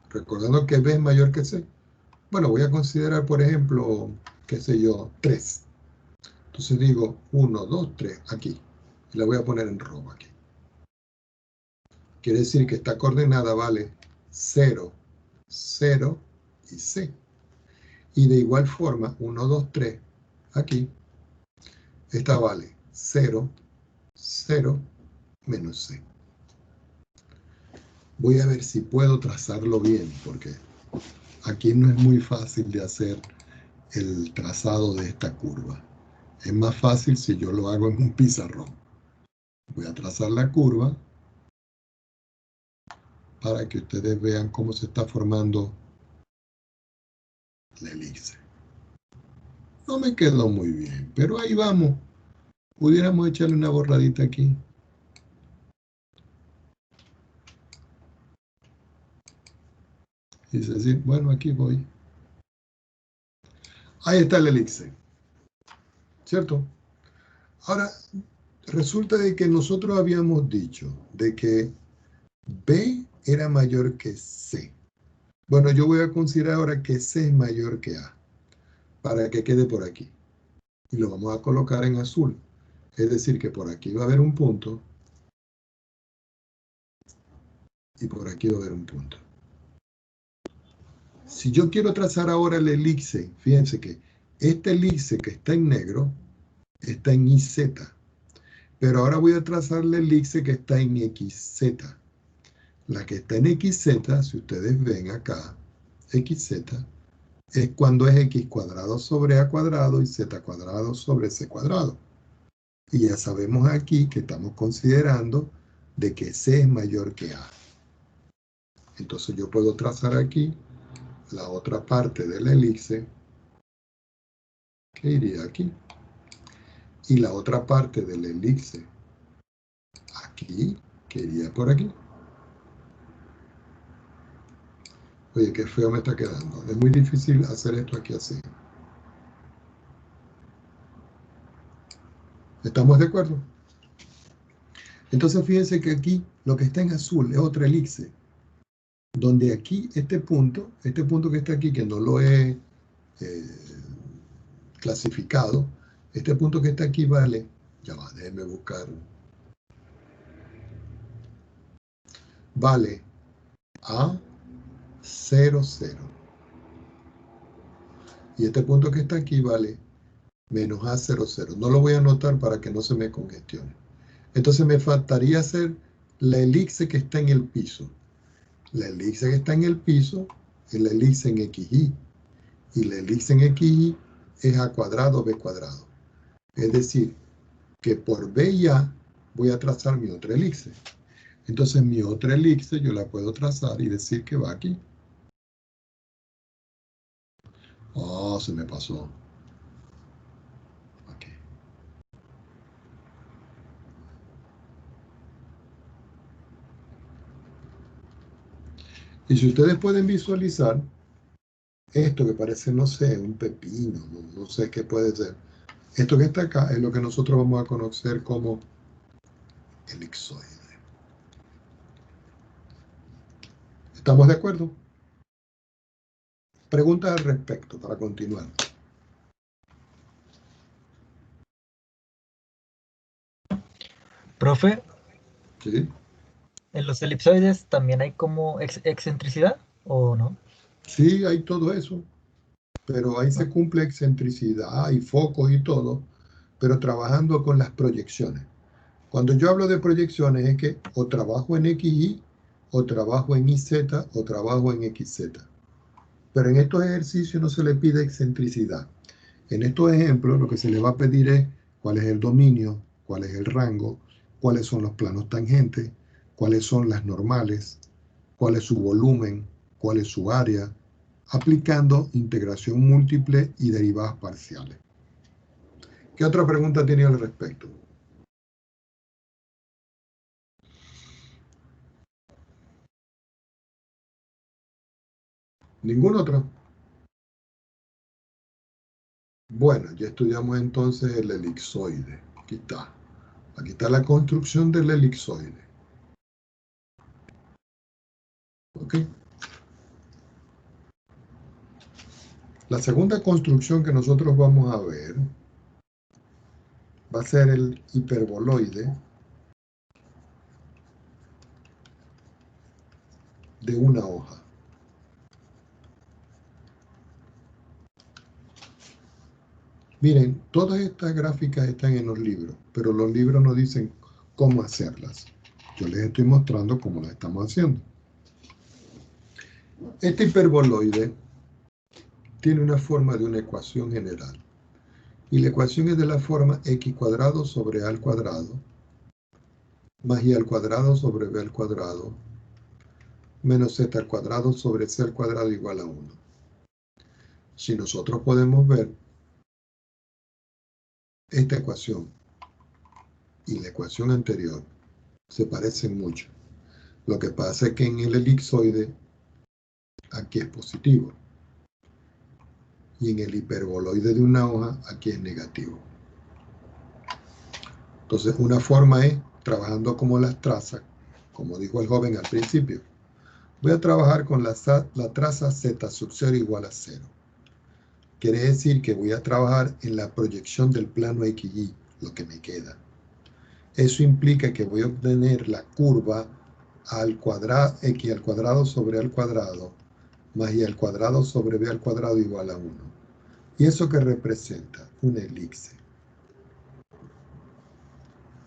recordando que B es mayor que C. Bueno, voy a considerar, por ejemplo, qué sé yo, 3. Entonces digo 1, 2, 3, aquí. Y la voy a poner en rojo aquí. Quiere decir que esta coordenada vale 0, 0 y C. Y de igual forma, 1, 2, 3, aquí. Esta vale 0, 0, menos C. Voy a ver si puedo trazarlo bien, porque aquí no es muy fácil de hacer el trazado de esta curva. Es más fácil si yo lo hago en un pizarrón. Voy a trazar la curva para que ustedes vean cómo se está formando la elipse. No me quedó muy bien, pero ahí vamos. Pudiéramos echarle una borradita aquí. Y decir, bueno, aquí voy. Ahí está la elipse. ¿Cierto? Ahora, resulta de que nosotros habíamos dicho de que B era mayor que C. Bueno, yo voy a considerar ahora que C es mayor que A, para que quede por aquí. Y lo vamos a colocar en azul. Es decir, que por aquí va a haber un punto, y por aquí va a haber un punto. Si yo quiero trazar ahora el elipse, fíjense que este elipse que está en negro, está en IZ. Pero ahora voy a trazar la elipse que está en XZ. La que está en XZ, si ustedes ven acá, XZ, es cuando es X cuadrado sobre A cuadrado y Z cuadrado sobre C cuadrado. Y ya sabemos aquí que estamos considerando de que C es mayor que A. Entonces yo puedo trazar aquí la otra parte de la elipse, que iría aquí. Y la otra parte de la elipse, aquí, que iría por aquí. Oye, qué feo me está quedando. Es muy difícil hacer esto aquí así. ¿Estamos de acuerdo? Entonces fíjense que aquí lo que está en azul es otra elipse. Donde aquí este punto que está aquí, que no lo he clasificado, este punto que está aquí vale, ya va, déjenme buscar, vale A 0, 0. Y este punto que está aquí vale menos A 0, 0. No lo voy a anotar para que no se me congestione. Entonces me faltaría hacer la elipse que está en el piso. La elipse que está en el piso es la elipse en XY. Y la elipse en XY es A cuadrado, B cuadrado. Es decir, que por B y A voy a trazar mi otra elipse. Entonces mi otra elipse yo la puedo trazar y decir que va aquí. Oh, se me pasó. Okay. Y si ustedes pueden visualizar, esto que parece, no sé, un pepino, no sé qué puede ser. Esto que está acá es lo que nosotros vamos a conocer como elipsoide. ¿Estamos de acuerdo? Preguntas al respecto para continuar. Profe, ¿Sí? ¿en los elipsoides también hay como excentricidad o no? Sí, hay todo eso, pero ahí se cumple excentricidad y focos y todo, pero trabajando con las proyecciones. Cuando yo hablo de proyecciones es que o trabajo en XY, o trabajo en YZ, o trabajo en XZ. Pero en estos ejercicios no se le pide excentricidad. En estos ejemplos lo que se le va a pedir es cuál es el dominio, cuál es el rango, cuáles son los planos tangentes, cuáles son las normales, cuál es su volumen, cuál es su área, aplicando integración múltiple y derivadas parciales. ¿Qué otra pregunta tiene al respecto? ¿Ningún otro? Bueno, ya estudiamos entonces el elipsoide. Aquí está. Aquí está la construcción del elipsoide. ¿Ok? La segunda construcción que nosotros vamos a ver va a ser el hiperboloide de una hoja. Miren, todas estas gráficas están en los libros, pero los libros no dicen cómo hacerlas. Yo les estoy mostrando cómo las estamos haciendo. Este hiperboloide tiene una forma de una ecuación general. Y la ecuación es de la forma x cuadrado sobre a al cuadrado más y al cuadrado sobre b al cuadrado menos z al cuadrado sobre c al cuadrado igual a 1. Si nosotros podemos ver esta ecuación y la ecuación anterior se parecen mucho. Lo que pasa es que en el elipsoide aquí es positivo y en el hiperboloide de una hoja aquí es negativo. Entonces una forma es trabajando como las trazas, como dijo el joven al principio. Voy a trabajar con la traza z sub 0 igual a 0. Quiere decir que voy a trabajar en la proyección del plano XY, lo que me queda. Eso implica que voy a obtener la curva al cuadrado, x al cuadrado sobre al cuadrado, más y al cuadrado sobre b al cuadrado igual a 1. ¿Y eso qué representa? Una elipse.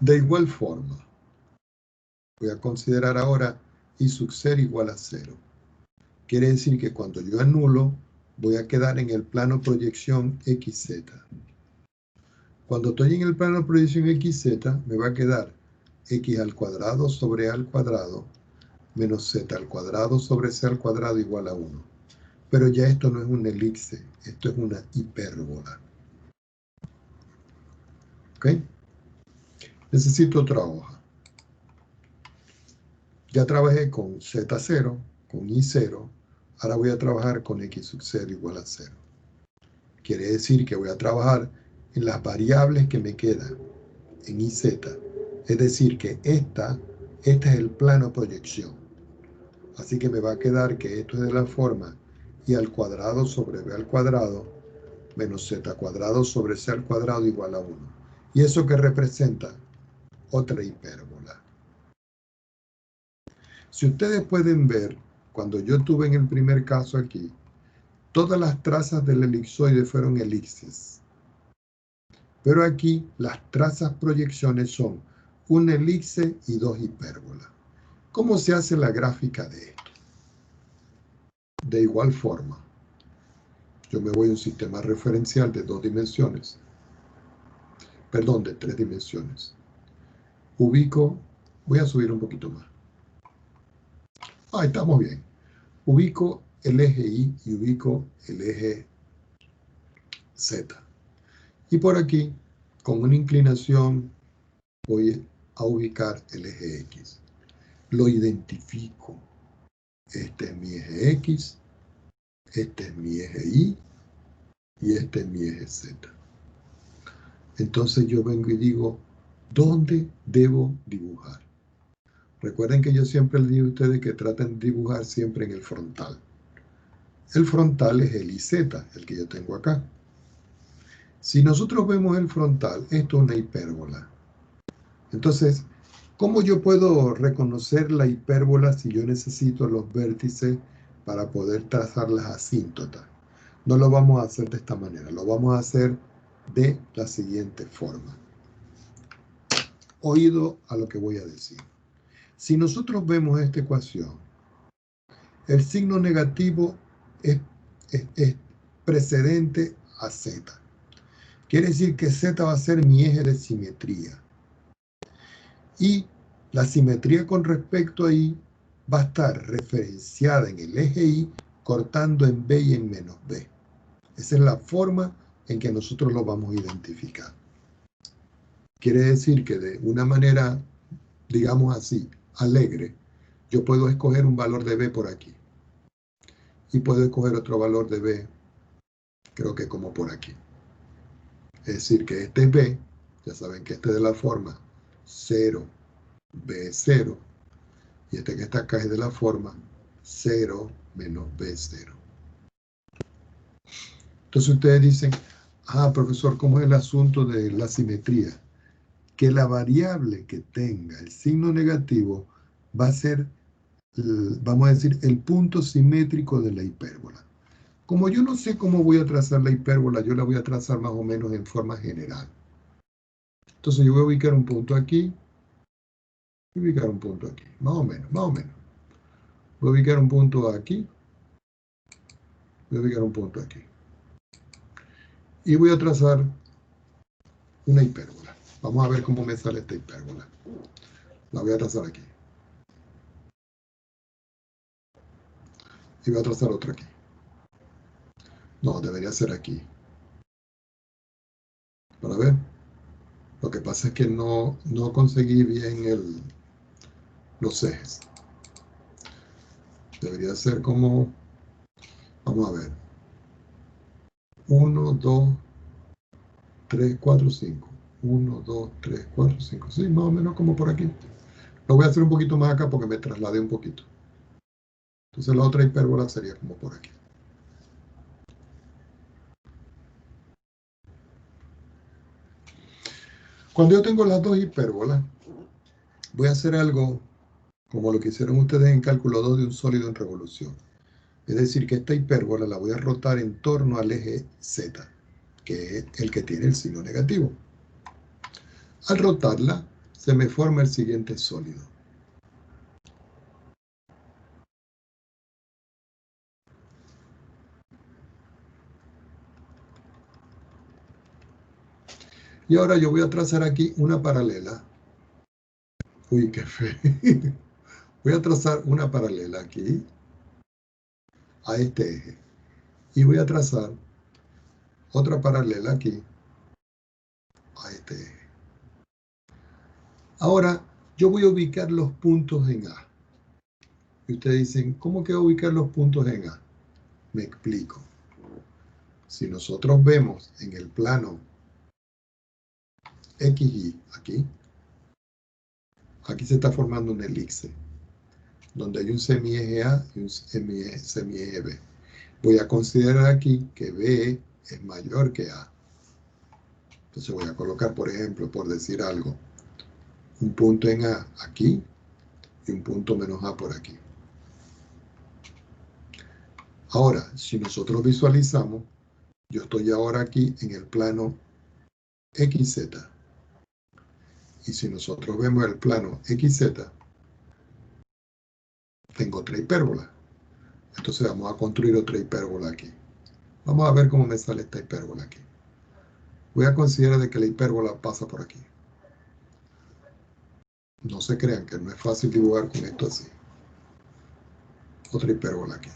De igual forma, voy a considerar ahora y sub 0 igual a 0. Quiere decir que cuando yo anulo, voy a quedar en el plano proyección XZ. Cuando estoy en el plano proyección XZ, me va a quedar x al cuadrado sobre a al cuadrado menos z al cuadrado sobre c al cuadrado igual a 1. Pero ya esto no es una elipse, esto es una hipérbola. ¿Ok? Necesito otra hoja. Ya trabajé con z0, con y0, ahora voy a trabajar con x sub 0 igual a 0. Quiere decir que voy a trabajar en las variables que me quedan en iz. Es decir, que este es el plano proyección. Así que me va a quedar que esto es de la forma y al cuadrado sobre b al cuadrado menos z cuadrado sobre c al cuadrado igual a 1. ¿Y eso qué representa? Otra hipérbola. Si ustedes pueden ver, cuando yo tuve en el primer caso aquí, todas las trazas del elipsoide fueron elipses. Pero aquí las trazas proyecciones son una elipse y dos hipérbolas. ¿Cómo se hace la gráfica de esto? De igual forma, yo me voy a un sistema referencial de 2 dimensiones. Perdón, de 3 dimensiones. Ubico, voy a subir un poquito más. Estamos bien. Ubico el eje Y y ubico el eje Z. Y por aquí, con una inclinación, voy a ubicar el eje X. Lo identifico. Este es mi eje X, este es mi eje Y y este es mi eje Z. Entonces yo vengo y digo, ¿dónde debo dibujar? Recuerden que yo siempre les digo a ustedes que traten de dibujar siempre en el frontal. El frontal es el IZ, el que yo tengo acá. Si nosotros vemos el frontal, esto es una hipérbola. Entonces, ¿cómo yo puedo reconocer la hipérbola si yo necesito los vértices para poder trazar las asíntotas? No lo vamos a hacer de esta manera, lo vamos a hacer de la siguiente forma. Oído a lo que voy a decir. Si nosotros vemos esta ecuación, el signo negativo es precedente a Z. Quiere decir que Z va a ser mi eje de simetría. Y La simetría con respecto a Y va a estar referenciada en el eje Y, cortando en B y en menos B. Esa es la forma en que nosotros lo vamos a identificar. Quiere decir que de una manera, digamos así, alegre, yo puedo escoger un valor de B por aquí. Y puedo escoger otro valor de B, creo que como por aquí. Es decir, que este es B, ya saben que este es de la forma 0, B0, y este que está acá es de la forma 0 menos B0. Entonces ustedes dicen, profesor, ¿cómo es el asunto de la simetría? Que la variable que tenga el signo negativo va a ser, vamos a decir, el punto simétrico de la hipérbola. Como yo no sé cómo voy a trazar la hipérbola, yo la voy a trazar más o menos en forma general. Entonces yo voy a ubicar un punto aquí, y ubicar un punto aquí, más o menos. Voy a ubicar un punto aquí, voy a ubicar un punto aquí. Y voy a trazar una hipérbola. Vamos a ver cómo me sale esta hipérbola. La voy a trazar aquí. Y voy a trazar otra aquí. No, debería ser aquí. Para ver. Lo que pasa es que no conseguí bien los ejes. Debería ser como... Vamos a ver. 1, 2, 3, 4, 5. 1, 2, 3, 4, 5. Sí, más o menos como por aquí. Lo voy a hacer un poquito más acá porque me trasladé un poquito. Entonces la otra hipérbola sería como por aquí. Cuando yo tengo las dos hipérbolas, voy a hacer algo como lo que hicieron ustedes en cálculo 2 de un sólido en revolución. Es decir, que esta hipérbola la voy a rotar en torno al eje Z, que es el que tiene el signo negativo. Al rotarla, se me forma el siguiente sólido. Y ahora yo voy a trazar aquí una paralela. Uy, qué feo. Voy a trazar una paralela aquí a este eje. Y voy a trazar otra paralela aquí a este eje. Ahora, yo voy a ubicar los puntos en A. Y ustedes dicen, ¿cómo que ubicar los puntos en A? Me explico. Si nosotros vemos en el plano XY, aquí se está formando una elipse, donde hay un semieje A y un semieje B. Voy a considerar aquí que B es mayor que A. Entonces voy a colocar, por ejemplo, por decir algo, un punto en A aquí y un punto menos A por aquí. Ahora, si nosotros visualizamos, yo estoy ahora aquí en el plano XZ. Y si nosotros vemos el plano XZ, tengo otra hipérbola. Entonces vamos a construir otra hipérbola aquí. Vamos a ver cómo me sale esta hipérbola aquí. Voy a considerar de que la hipérbola pasa por aquí. No se crean que no es fácil dibujar con esto así. Otra hipérbola aquí.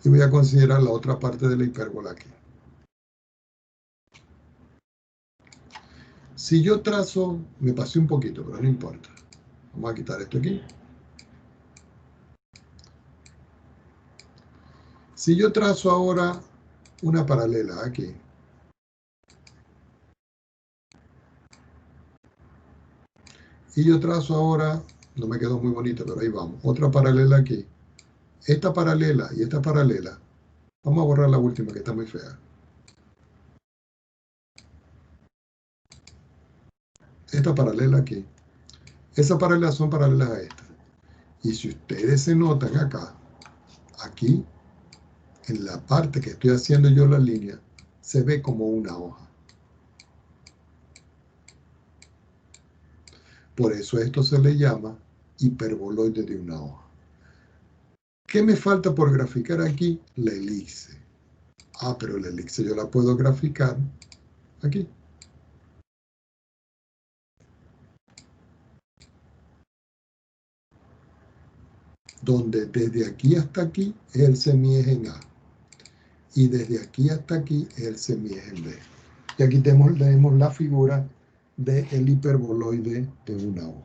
Y voy a considerar la otra parte de la hipérbola aquí. Si yo trazo, me pasé un poquito, pero no importa. Vamos a quitar esto aquí. Si yo trazo ahora una paralela aquí. Y yo trazo ahora, no me quedó muy bonito, pero ahí vamos. Otra paralela aquí. Esta paralela y esta paralela. Vamos a borrar la última que está muy fea. Esta paralela aquí. Esas paralelas son paralelas a esta. Y si ustedes se notan acá, aquí, en la parte que estoy haciendo yo la línea, se ve como una hoja. Por eso esto se le llama hiperboloide de una hoja. ¿Qué me falta por graficar aquí? La elipse. Pero la elipse yo la puedo graficar aquí. donde desde aquí hasta aquí es el semieje en A y desde aquí hasta aquí es el semieje en B. Y aquí tenemos la figura del hiperboloide de una hoja.